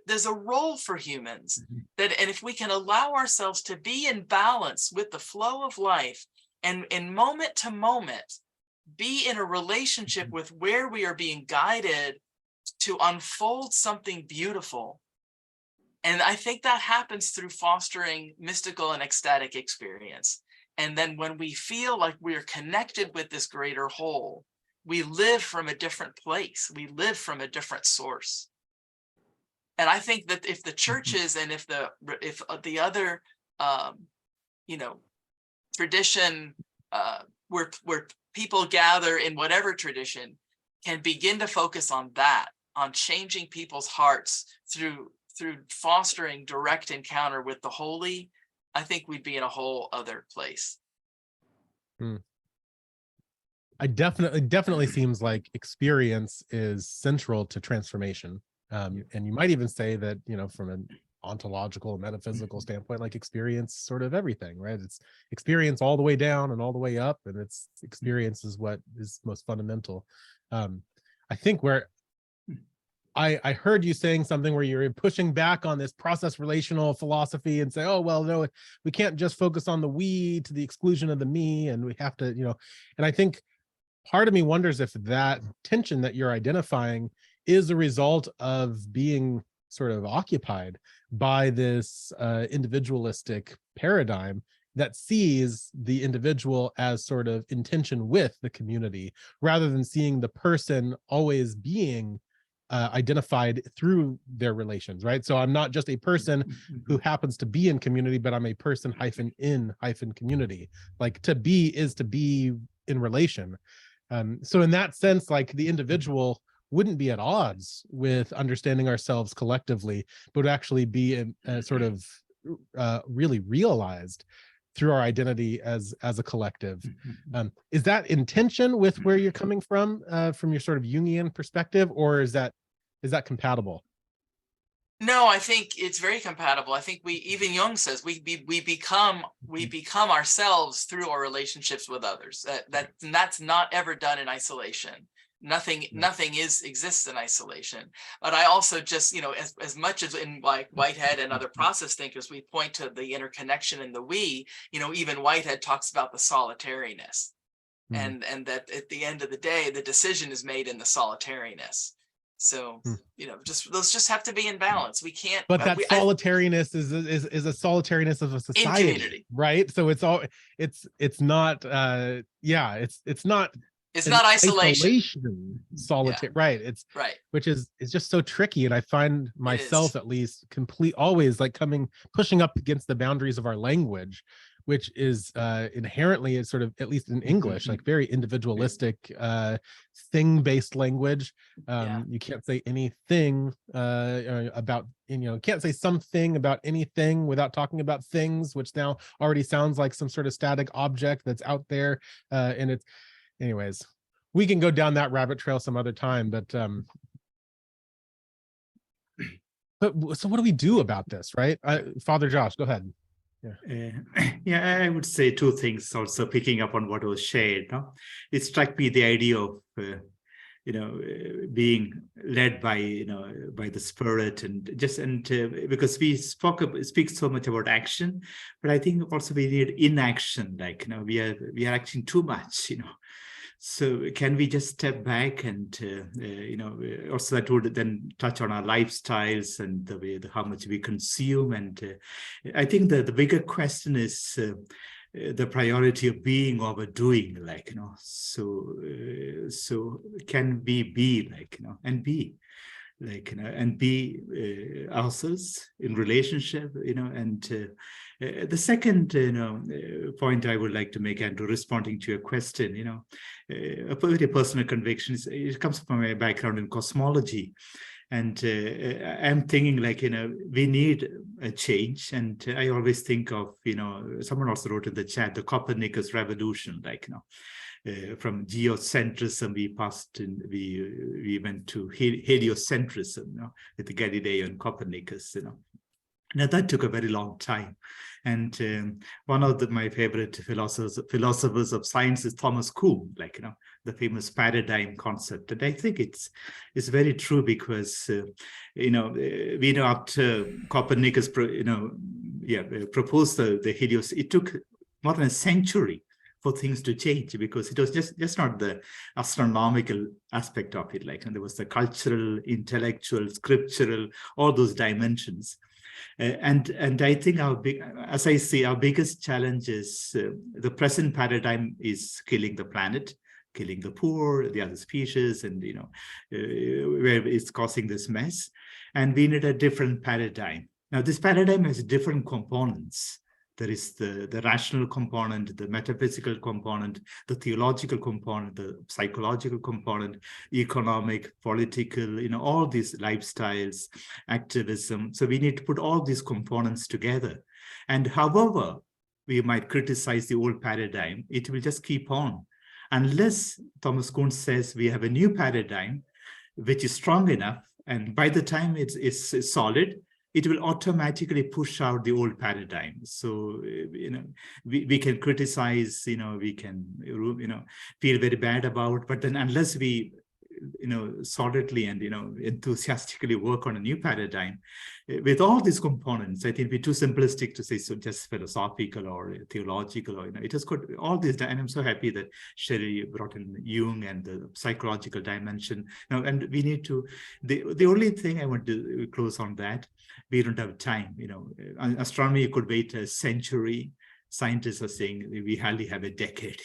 There's a role for humans and if we can allow ourselves to be in balance with the flow of life, and in moment to moment, be in a relationship with where we are being guided to unfold something beautiful. And I think that happens through fostering mystical and ecstatic experience. And then when we feel like we're connected with this greater whole, we live from a different place. We live from a different source. And I think that if the churches and if the other, tradition where people gather in whatever tradition can begin to focus on that, on changing people's hearts through fostering direct encounter with the holy, I think we'd be in a whole other place. I definitely seems like experience is central to transformation. And you might even say that, from an ontological, metaphysical standpoint, like experience sort of everything, right? It's experience all the way down and all the way up, and it's experience is what is most fundamental. I think where I heard you saying something where you're pushing back on this process relational philosophy and say, oh, well, no, we can't just focus on the we to the exclusion of the me, and we have to, and I think part of me wonders if that tension that you're identifying is a result of being sort of occupied by this individualistic paradigm that sees the individual as sort of in tension with the community, rather than seeing the person always being identified through their relations, right? So I'm not just a person who happens to be in community, but I'm a person in community. Like to be is to be in relation. So in that sense, like the individual wouldn't be at odds with understanding ourselves collectively, but would actually be sort of really realized through our identity as a collective. Is that in tension with where you're coming from your sort of Jungian perspective, or is that compatible? No, I think it's very compatible. I think even Jung says we become ourselves through our relationships with others. That's not ever done in isolation. Nothing exists in isolation. But I also just, as much as in like Whitehead and other process thinkers, we point to the interconnection in the we, even Whitehead talks about the solitariness. And that at the end of the day, the decision is made in the solitariness. So, those just have to be in balance. We can't. But that solitariness is a solitariness of a society, in community, right? So it's not. It's not isolation solitary, right? It's right, which is just so tricky, and I find myself at least always like pushing up against the boundaries of our language, which is inherently is sort of, at least in English, like very individualistic thing-based language. You can't say anything about, can't say something about anything without talking about things, which now already sounds like some sort of static object that's out there. And it's, anyways, we can go down that rabbit trail some other time, but so what do we do about this, right? Father Josh, go ahead. Yeah, I would say two things also, picking up on what was shared. No? It struck me the idea of being led by by the Spirit, and because we speak so much about action, but I think also we need inaction. Like we are acting too much. So can we just step back and also that would then touch on our lifestyles and the way how much we consume. And I think the bigger question is the priority of being over doing. So can we be and be and be ourselves in relationship, and the second point I would like to make, Andrew, responding to your question, a very personal conviction it comes from my background in cosmology, and I'm thinking we need a change. And I always think of someone also wrote in the chat, the Copernicus revolution, from geocentrism we went to heliocentrism, with the Galileo and Copernicus. Now that took a very long time, and one of my favorite philosophers of science is Thomas Kuhn, the famous paradigm concept. And I think it's very true, because we know after Copernicus proposed the helios, it took more than a century for things to change, because it was just not the astronomical aspect of it. There was the cultural, intellectual, scriptural, all those dimensions. And I think our biggest challenge is the present paradigm is killing the planet, killing the poor, the other species, and where it's causing this mess. And we need a different paradigm. Now, this paradigm has different components. There is the rational component, the metaphysical component, the theological component, the psychological component, economic, political, all these lifestyles, activism. So we need to put all these components together. And however we might criticize the old paradigm, it will just keep on. Unless, Thomas Kuhn says, we have a new paradigm, which is strong enough, and by the time it's solid, it will automatically push out the old paradigm. So, we can criticize, we can, feel very bad about, but then unless we, solidly and, enthusiastically work on a new paradigm, with all these components, I think it'd be too simplistic to say so just philosophical or theological, or, it has got all these, and I'm so happy that Sheri brought in Jung and the psychological dimension. Now, and we need to, the only thing I want to close on that, we don't have time. Astronomy could wait a century. Scientists are saying we hardly have a decade.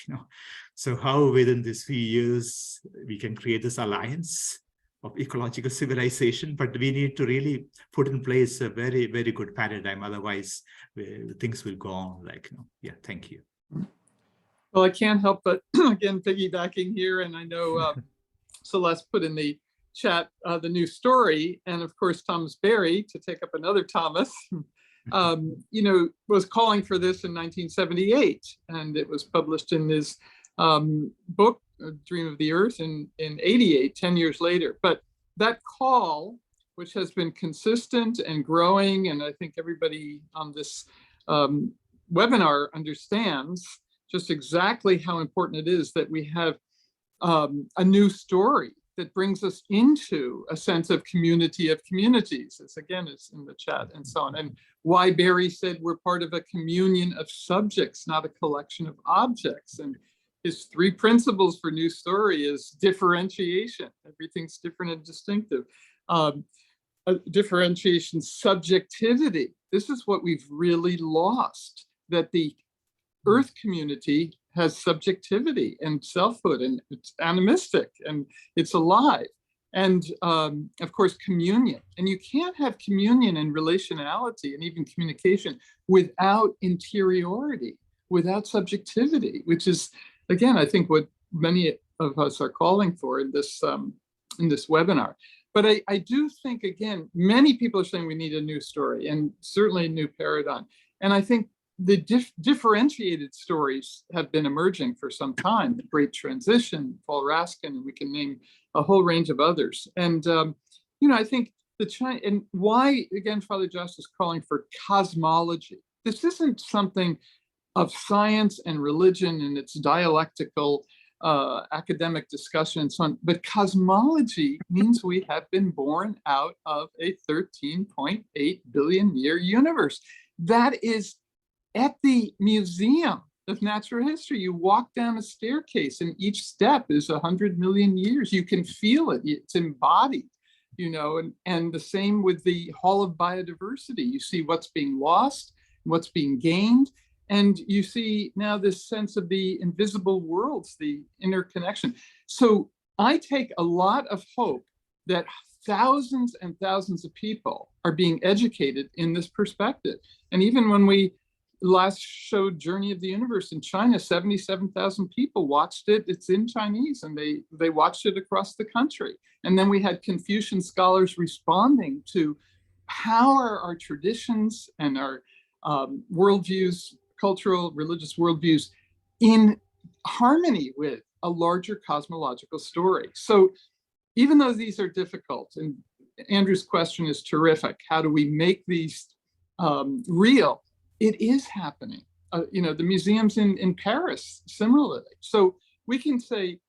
So how within these few years we can create this alliance of ecological civilization? But we need to really put in place a very, very good paradigm. Otherwise, things will go on. Yeah. Thank you. Well, I can't help but again piggybacking here, and I know Celeste put in the chat the new story, and of course Thomas Berry, to take up another Thomas, was calling for this in 1978, and it was published in his book Dream of the Earth in 88, 10 years later. But that call, which has been consistent and growing, and I think everybody on this webinar understands just exactly how important it is that we have a new story that brings us into a sense of community of communities. This again is in the chat and so on. And why Barry said we're part of a communion of subjects, not a collection of objects. And his 3 principles for New Story is differentiation. Everything's different and distinctive. Differentiation, subjectivity. This is what we've really lost, that the Earth community has subjectivity and selfhood, and it's animistic and it's alive. And of course, communion. And you can't have communion and relationality and even communication without interiority, without subjectivity, which is, again, I think what many of us are calling for in this webinar. But I do think, again, many people are saying we need a new story and certainly a new paradigm. And I think the differentiated stories have been emerging for some time. The Great Transition, Paul Raskin, and we can name a whole range of others. And, I think and why, again, Father Josh is calling for cosmology. This isn't something of science and religion and its dialectical academic discussion and so on, but cosmology means we have been born out of a 13.8 billion year universe. That is at the Museum of Natural History. You walk down a staircase and each step is 100 million years. You can feel it, it's embodied, and the same with the Hall of Biodiversity. You see what's being lost, what's being gained, and you see now this sense of the invisible worlds, the interconnection. So I take a lot of hope that thousands and thousands of people are being educated in this perspective. And even when we last showed Journey of the Universe in China, 77,000 people watched it. It's in Chinese, and they watched it across the country. And then we had Confucian scholars responding to how are our traditions and our worldviews, cultural, religious worldviews, in harmony with a larger cosmological story. So even though these are difficult, and Andrew's question is terrific, how do we make these real? It is happening. The museums in Paris, similarly. So we can say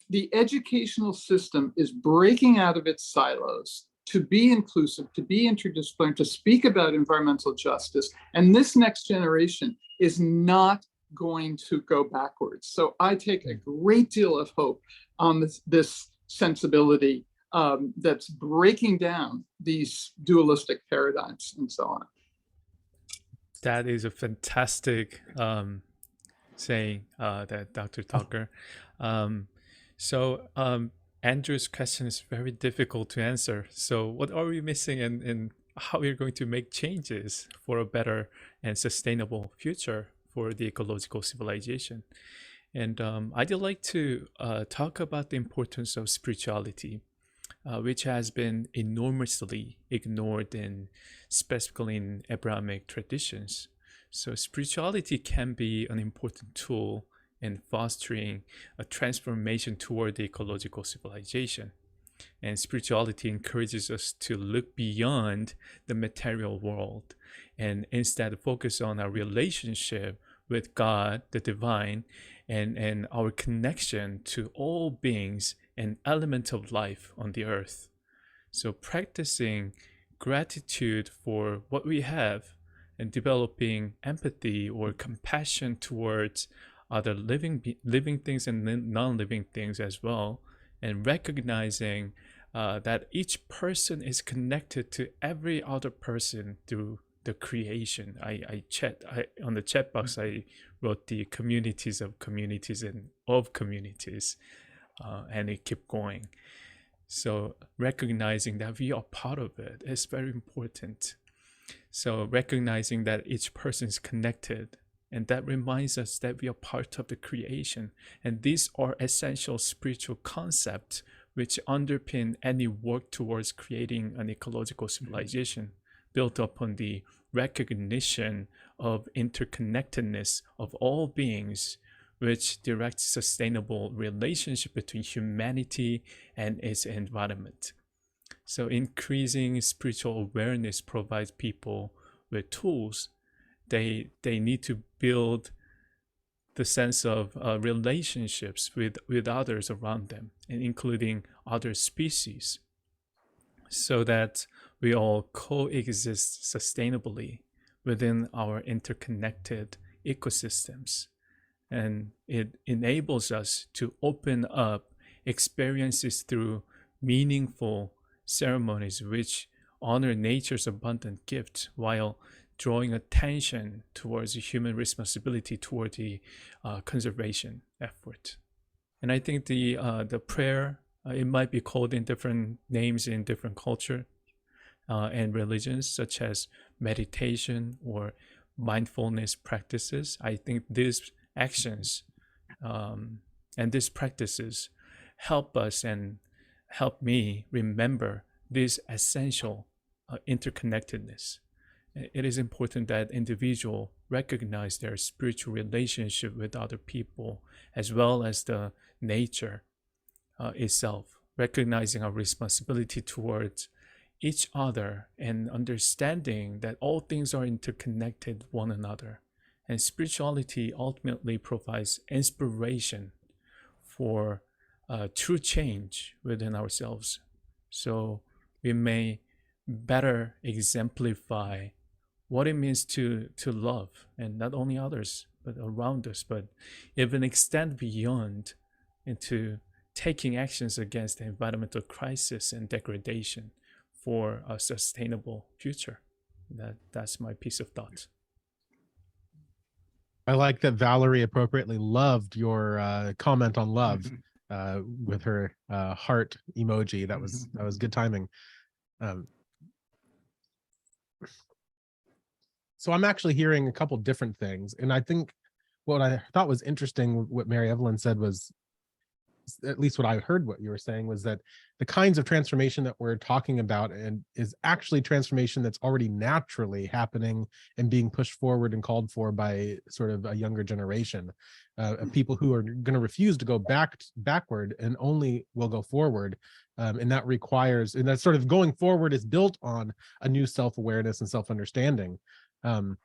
the educational system is breaking out of its silos to be inclusive, to be interdisciplinary, to speak about environmental justice. And this next generation is not going to go backwards. So I take a great deal of hope on this sensibility that's breaking down these dualistic paradigms and so on. That is a fantastic saying, that Dr. Tucker. Andrew's question is very difficult to answer. So what are we missing, and how we're going to make changes for a better and sustainable future for the ecological civilization? And I'd like to talk about the importance of spirituality, which has been enormously ignored specifically in Abrahamic traditions. So spirituality can be an important tool in fostering a transformation toward the ecological civilization. And spirituality encourages us to look beyond the material world and instead focus on our relationship with God, the divine, and our connection to all beings and elements of life on the earth. So practicing gratitude for what we have and developing empathy or compassion towards other living things and non-living things as well, and recognizing that each person is connected to every other person through the creation. On the chat box, I wrote the communities of communities and of communities, and it kept going. So recognizing that we are part of it is very important. So recognizing that each person is connected, and that reminds us that we are part of the creation. And these are essential spiritual concepts which underpin any work towards creating an ecological civilization built upon the recognition of interconnectedness of all beings, which directs sustainable relationship between humanity and its environment. So increasing spiritual awareness provides people with tools. They need to build the sense of relationships with others around them, and including other species, so that we all coexist sustainably within our interconnected ecosystems. And it enables us to open up experiences through meaningful ceremonies which honor nature's abundant gift while drawing attention towards human responsibility toward the conservation effort. And I think the prayer, it might be called in different names in different culture and religions, such as meditation or mindfulness practices. I think these actions and these practices help us and help me remember this essential interconnectedness. It is important that individuals recognize their spiritual relationship with other people as well as the nature itself, recognizing our responsibility towards each other and understanding that all things are interconnected one another. And spirituality ultimately provides inspiration for true change within ourselves. So we may better exemplify what it means to love, and not only others, but around us, but even extend beyond into taking actions against the environmental crisis and degradation for a sustainable future. That's my piece of thought. I like that Valerie appropriately loved your comment on love with her heart emoji. That was good timing. So I'm actually hearing a couple different things, and I think what I thought was interesting, what Mary Evelyn said was, at least what I heard what you were saying, was that the kinds of transformation that we're talking about and is actually transformation that's already naturally happening and being pushed forward and called for by sort of a younger generation of people who are going to refuse to go backward and only will go forward. And that requires, and that sort of going forward is built on a new self-awareness and self-understanding. Does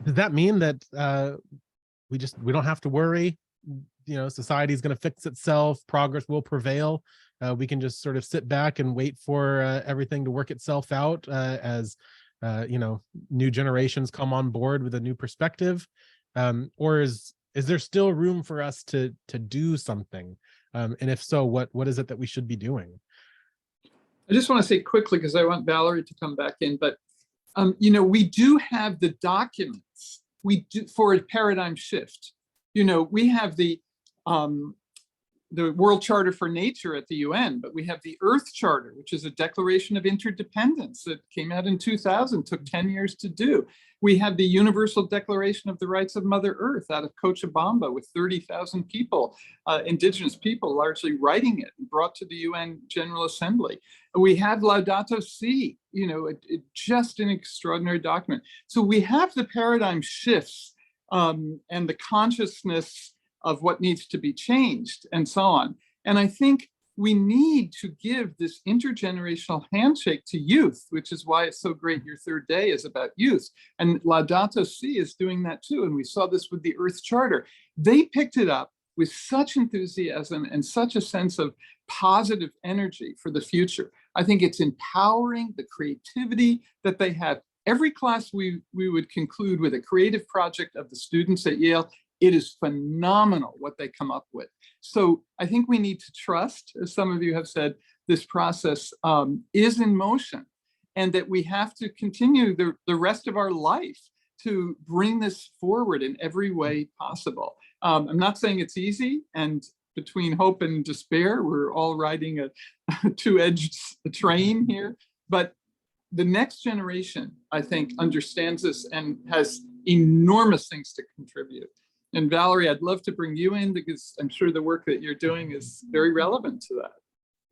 that mean that we don't have to worry? Society is going to fix itself, progress will prevail. We can just sort of sit back and wait for everything to work itself out as new generations come on board with a new perspective, or is there still room for us to do something? And if so, what is it that we should be doing? I just want to say quickly, because I want Valerie to come back in, but we do have the documents for a paradigm shift. We have the World Charter for Nature at the UN, but we have the Earth Charter, which is a declaration of interdependence that came out in 2000, took 10 years to do. We have the Universal Declaration of the Rights of Mother Earth out of Cochabamba with 30,000 people, indigenous people largely writing it and brought to the UN General Assembly. We have Laudato Si, just an extraordinary document. So we have the paradigm shifts and the consciousness of what needs to be changed and so on. And I think we need to give this intergenerational handshake to youth, which is why it's so great your third day is about youth. And Laudato Si is doing that too. And we saw this with the Earth Charter. They picked it up with such enthusiasm and such a sense of positive energy for the future. I think it's empowering the creativity that they have. Every class we would conclude with a creative project of the students at Yale. It is phenomenal what they come up with. So I think we need to trust, as some of you have said, this process is in motion, and that we have to continue the rest of our life to bring this forward in every way possible. I'm not saying it's easy, and between hope and despair, we're all riding a two-edged train here, but the next generation, I think, understands this and has enormous things to contribute. And Valerie, I'd love to bring you in because I'm sure the work that you're doing is very relevant to that.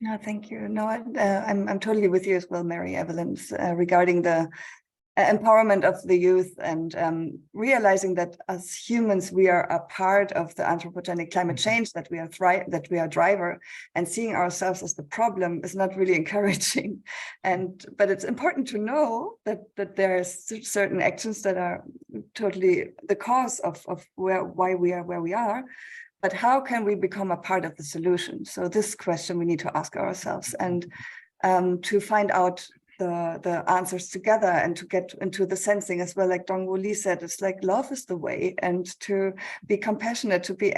No, thank you. No, I'm totally with you as well, Mary Evelyn, regarding the empowerment of the youth, and realizing that as humans we are a part of the anthropogenic climate change, that we are driver, and seeing ourselves as the problem is not really encouraging. But it's important to know that there are certain actions that are totally the cause of why we are where we are. But how can we become a part of the solution? So this question we need to ask ourselves, and to find out the answers together, and to get into the sensing as well. Like Dongwoo Lee said, it's like love is the way, and to be compassionate, to be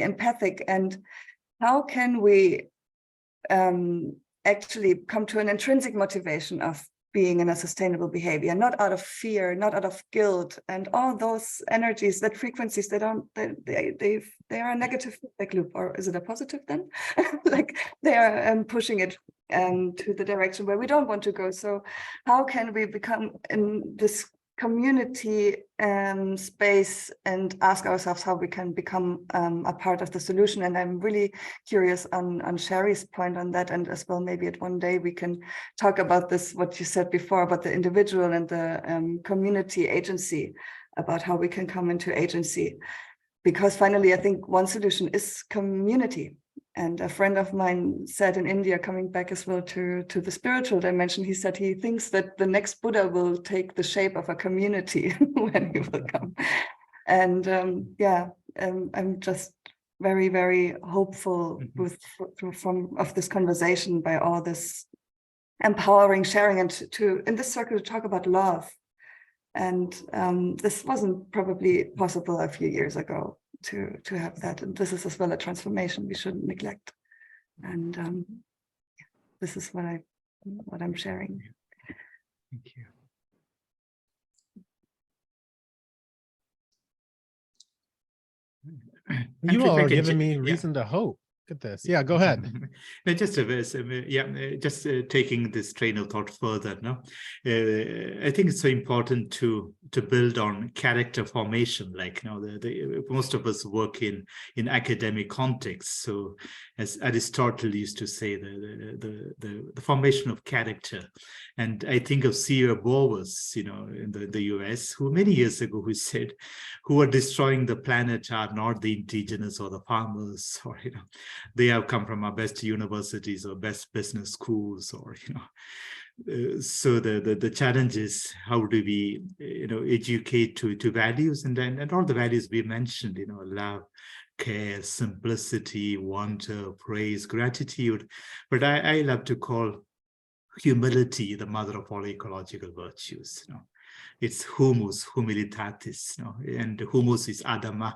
empathic. And how can we actually come to an intrinsic motivation of being in a sustainable behavior, not out of fear, not out of guilt, and all those energies, that frequencies, they are a negative feedback loop. Or is it a positive then? Like they are pushing it to the direction where we don't want to go. So how can we become in this community space and ask ourselves how we can become a part of the solution? And I'm really curious on Sheri's point on that, and as well maybe at one day we can talk about this, what you said before about the individual and the community agency, about how we can come into agency. Because finally I think one solution is community. And a friend of mine said in India, coming back as well to the spiritual dimension, he said he thinks that the next Buddha will take the shape of a community when he will come. And I'm just very, very hopeful of this conversation, by all this empowering sharing, and to in this circle to talk about love. And this wasn't probably possible a few years ago to have that. And this is as well a transformation we shouldn't neglect. And this is what I'm sharing. Thank you. You all are giving me reason to hope. At this. Yeah, go ahead. Just taking this train of thought further. I think it's so important to build on character formation. Like most of us work in academic contexts. So as Aristotle used to say, the formation of character. And I think of C.E.O. Bowers, in the US, who many years ago who said, who are destroying the planet are not the indigenous or the farmers, or they have come from our best universities or best business schools, or so the challenge is how do we educate to values, and all the values we mentioned, love, care, simplicity, wonder, praise, gratitude. But I love to call humility the mother of all ecological virtues. It's humus, humilitatis, and humus is adama,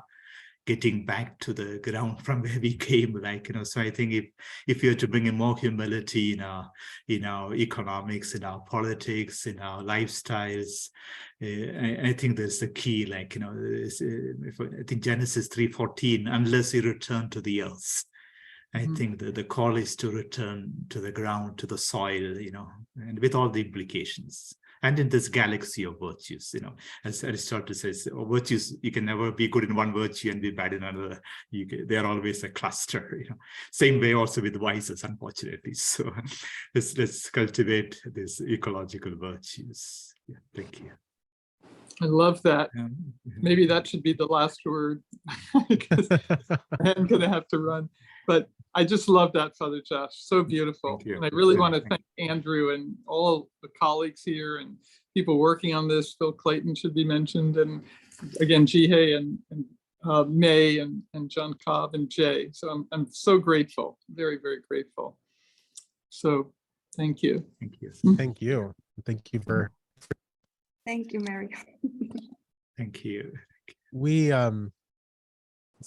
getting back to the ground from where we came. So I think if you are to bring in more humility in our economics, in our politics, in our lifestyles, I think that's the key. I think Genesis 3:14, unless you return to the earth. I think the call is to return to the ground, to the soil, and with all the implications. And in this galaxy of virtues, as Aristotle says, virtues, you can never be good in one virtue and be bad in another. They're always a cluster. Same way also with vices, unfortunately. So let's cultivate these ecological virtues. Yeah, thank you. I love that. Maybe that should be the last word, because I'm going to have to run. But I just love that, Father Josh. So beautiful. And I really want to thank Andrew and all the colleagues here and people working on this. Phil Clayton should be mentioned. And again, Jihei and May and John Cobb and Jay. So I'm so grateful, very, very grateful. So thank you. Thank you. Thank you. Thank you for. Thank you, Mary. Thank you. We so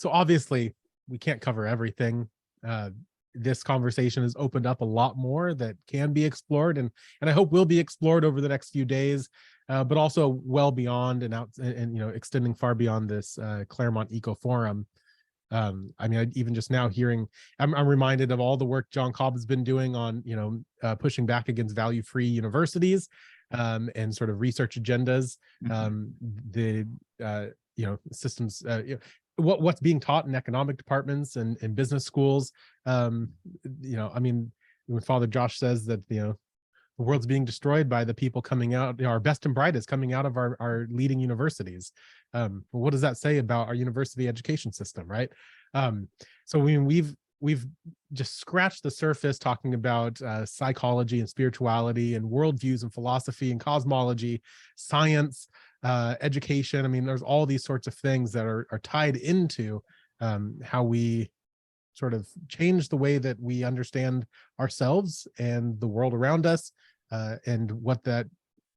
obviously we can't cover everything. This conversation has opened up a lot more that can be explored, and I hope will be explored over the next few days, but also well beyond and out and extending far beyond this Claremont Eco Forum. I mean, even just now hearing, I'm reminded of all the work John Cobb has been doing on pushing back against value-free universities and sort of research agendas. The systems. What's being taught in economic departments and business schools. I mean, when Father Josh says that the world's being destroyed by the people coming out, our best and brightest coming out of our leading universities. What does that say about our university education system, right? So we've just scratched the surface talking about psychology and spirituality and worldviews and philosophy and cosmology, science, education. I mean, there's all these sorts of things that are tied into how we sort of change the way that we understand ourselves and the world around us, and what that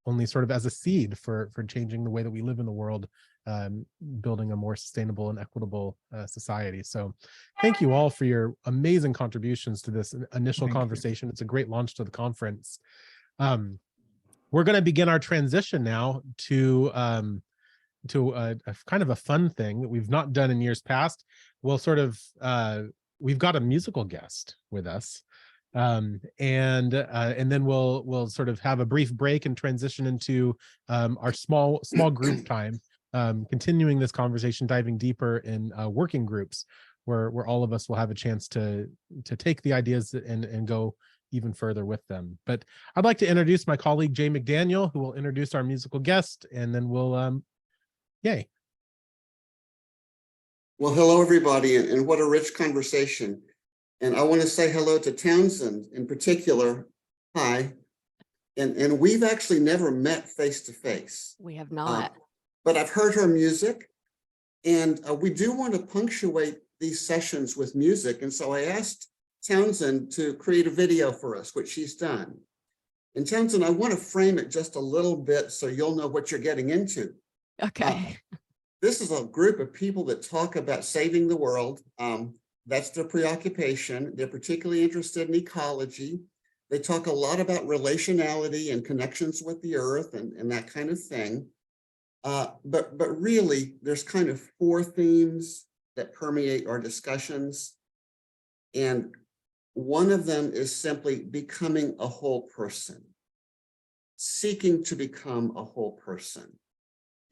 only sort of as a seed for changing the way that we live in the world, building a more sustainable and equitable society. So thank you all for your amazing contributions to this initial conversation. It's a great launch to the conference. We're going to begin our transition now to a kind of a fun thing that we've not done in years past. We'll sort of we've got a musical guest with us, and then we'll sort of have a brief break and transition into our small group time, continuing this conversation, diving deeper in working groups where all of us will have a chance to take the ideas and go even further with them. But I'd like to introduce my colleague Jay McDaniel, who will introduce our musical guest, and then we'll yay. Well, hello, everybody, and what a rich conversation. And I want to say hello to Townsend in particular. Hi. And we've actually never met face to face. We have not. But I've heard her music, and we do want to punctuate these sessions with music. And so I asked Townsend to create a video for us, which she's done. And Townsend, I want to frame it just a little bit so you'll know what you're getting into. Okay. This is a group of people that talk about saving the world. That's their preoccupation. They're particularly interested in ecology. They talk a lot about relationality and connections with the earth and that kind of thing. But really, there's kind of 4 themes that permeate our discussions. And one of them is simply becoming a whole person, seeking to become a whole person.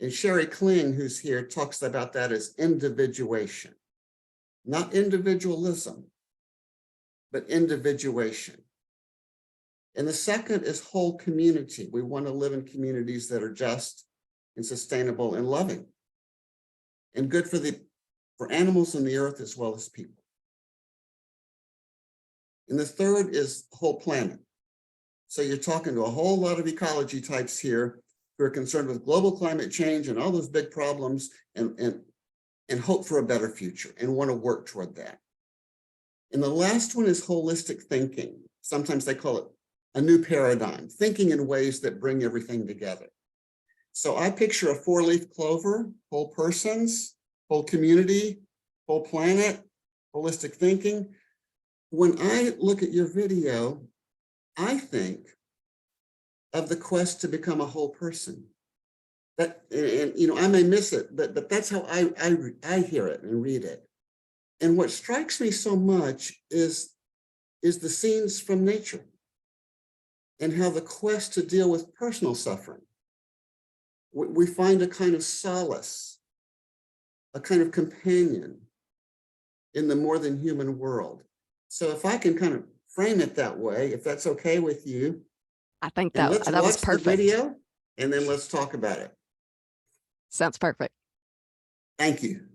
And Sheri Kling, who's here, talks about that as individuation, not individualism, but individuation. And the second is whole community. We want to live in communities that are just and sustainable and loving and good for animals and the earth as well as people. And the third is whole planet. So you're talking to a whole lot of ecology types here who are concerned with global climate change and all those big problems and hope for a better future and want to work toward that. And the last one is holistic thinking. Sometimes they call it a new paradigm, thinking in ways that bring everything together. So I picture a 4-leaf clover, whole persons, whole community, whole planet, holistic thinking. When I look at your video, I think of the quest to become a whole person. That, and you know, I may miss it, but that's how I hear it and read it. And what strikes me so much is the scenes from nature and how the quest to deal with personal suffering. We find a kind of solace, a kind of companion in the more than human world. So if I can kind of frame it that way, if that's okay with you, I think that was perfect. The video, and then let's talk about it. Sounds perfect. Thank you.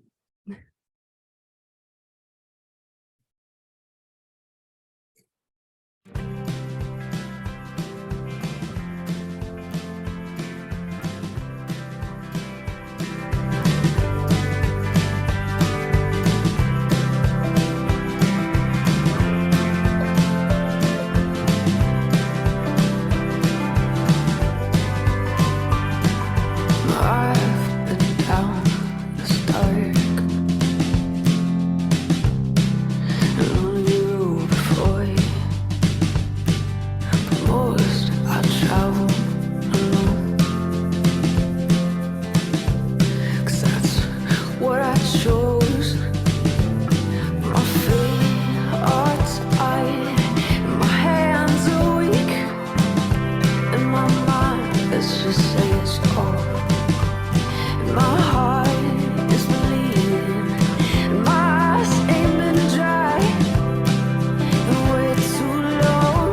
I've been down this dark and on you before, but most I travel alone, 'cause that's what I chose. My feet are tired, and my hands are weak, and my mind, let's just say it's cold. My heart is bleeding, and my eyes ain't been dry in way too long.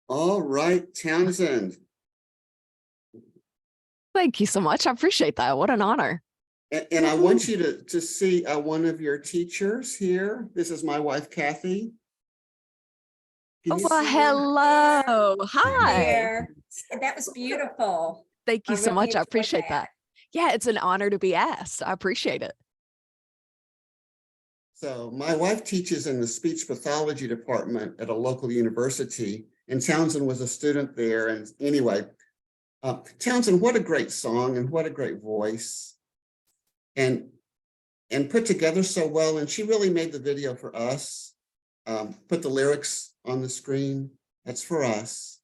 All right, Townsend. Thank you so much. I appreciate that. What an honor. And I want you to see one of your teachers here. This is my wife, Kathy. Can you Well, see her? hello. Hi. There. That was beautiful. Thank you so really much. I enjoyed appreciate that. Yeah, it's an honor to be asked. I appreciate it. So my wife teaches in the speech pathology department at a local university, and Townsend was a student there. And anyway, Townsend, what a great song and what a great voice, and put together so well. And she really made the video for us, put the lyrics on the screen. That's for us.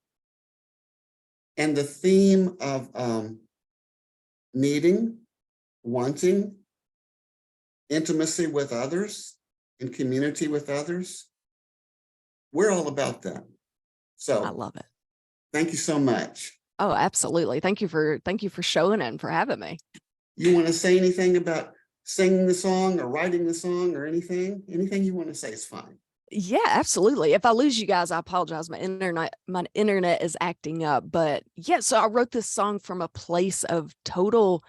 And the theme of needing, wanting, intimacy with others and community with others. We're all about that. So I love it. Thank you so much. Oh, absolutely. Thank you for showing it and for having me. You want to say anything about singing the song or writing the song or anything? Anything you want to say is fine. Yeah, absolutely. If I lose you guys, I apologize. My internet is acting up. But yeah, so I wrote this song from a place of total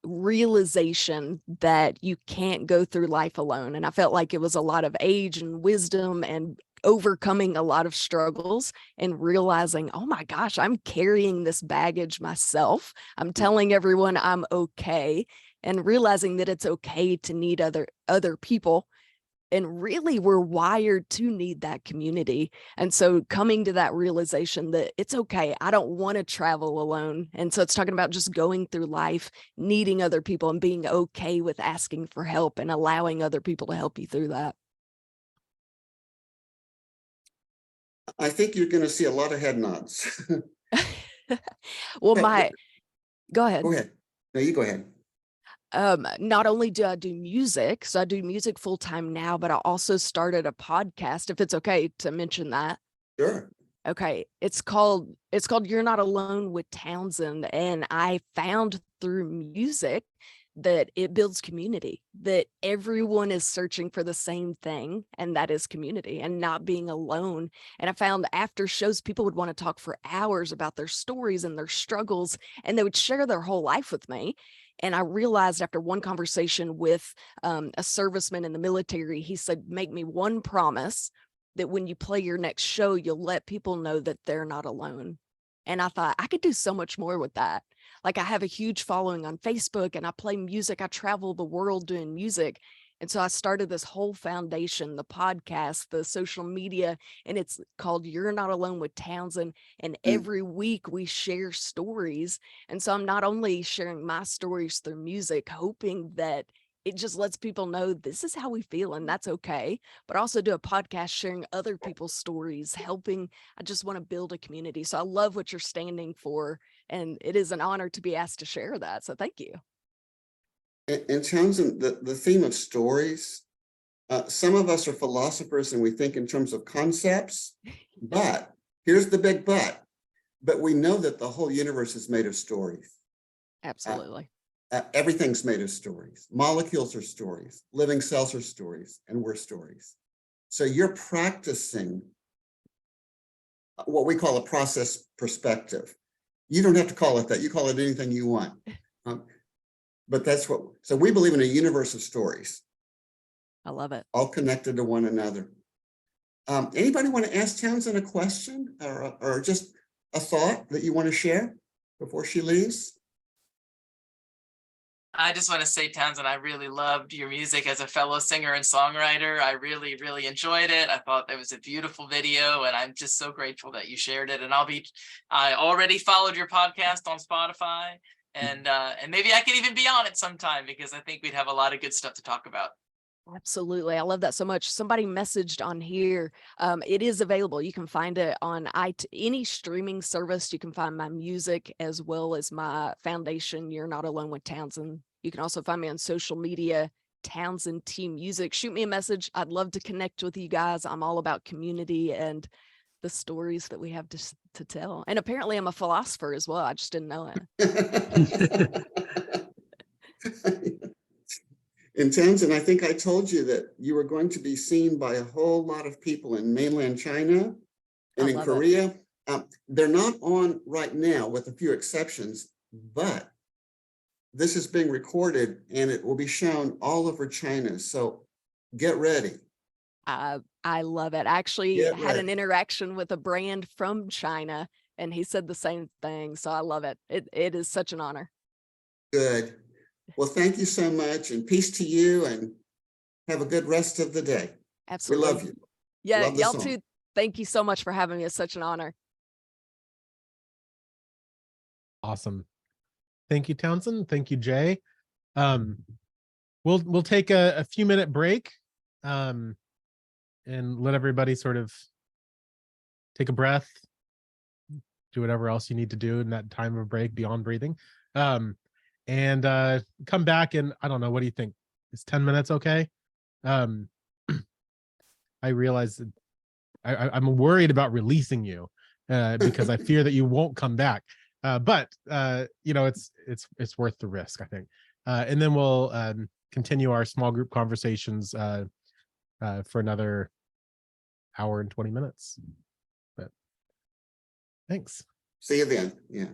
realization that you can't go through life alone. And I felt like it was a lot of age and wisdom and overcoming a lot of struggles and realizing, oh my gosh, I'm carrying this baggage myself. I'm telling everyone I'm okay, and realizing that it's okay to need other people. And really, we're wired to need that community. And so coming to that realization that it's okay, I don't want to travel alone. And so it's talking about just going through life, needing other people and being okay with asking for help and allowing other people to help you through that. I think you're going to see a lot of head nods. Well, Okay, go ahead. Go ahead. No, you go ahead. Not only do I do music, so I do music full time now, but I also started a podcast, if it's okay to mention that. Sure. Okay. It's called You're Not Alone with Townsend. And I found through music that it builds community, that everyone is searching for the same thing, and that is community and not being alone. And I found after shows, people would want to talk for hours about their stories and their struggles, and they would share their whole life with me. And I realized after one conversation with a serviceman in the military, he said, make me one promise that when you play your next show, you'll let people know that they're not alone. And I thought I could do so much more with that. Like, I have a huge following on Facebook and I play music. I travel the world doing music. And so I started this whole foundation, the podcast, the social media, and it's called You're Not Alone with Townsend. And every week we share stories. And so I'm not only sharing my stories through music, hoping that it just lets people know this is how we feel and that's okay, but also do a podcast sharing other people's stories, helping. I just want to build a community. So I love what you're standing for, and it is an honor to be asked to share that. So thank you. And Townsend, the theme of stories, some of us are philosophers and we think in terms of concepts, but here's the big but we know that the whole universe is made of stories. Absolutely. Everything's made of stories. Molecules are stories, living cells are stories, and we're stories. So you're practicing what we call a process perspective. You don't have to call it that. You call it anything you want. But that's what, so we believe in a universe of stories. I love it. All connected to one another. Anybody want to ask Townsend a question or just a thought that you want to share before she leaves? I just want to say, Townsend, I really loved your music as a fellow singer and songwriter. I really, really enjoyed it. I thought that was a beautiful video, and I'm just so grateful that you shared it. And I already followed your podcast on Spotify, and maybe I can even be on it sometime, because I think we'd have a lot of good stuff to talk about. Absolutely. I love that so much. Somebody messaged on here. It is available. You can find it on any streaming service. You can find my music as well as my foundation, You're Not Alone with Townsend. You can also find me on social media, Townsend Team Music. Shoot me a message. I'd love to connect with you guys. I'm all about community and the stories that we have to tell. And apparently I'm a philosopher as well. I just didn't know it. In Townsend, I think I told you that you were going to be seen by a whole lot of people in mainland China and in Korea They're not on right now with a few exceptions, but this is being recorded and it will be shown all over China. So get ready. I love it. I actually Get had an ready. interaction with a brand from China, and he said the same thing. So I love it. It is such an honor. Good. Well, thank you so much, and peace to you, and have a good rest of the day. Absolutely. We love you. Yeah, Love the y'all song. too. Thank you so much for having me. It's such an honor. Awesome. Thank you, Townsend. Thank you, Jay. We'll take a few minute break and let everybody sort of take a breath, do whatever else you need to do in that time of break beyond breathing. And come back in, I don't know, what do you think? Is 10 minutes okay? I realize that I'm worried about releasing you because I fear that you won't come back. But you know, it's worth the risk, I think. And then we'll continue our small group conversations for another hour and 20 minutes. But thanks. See you then. Yeah.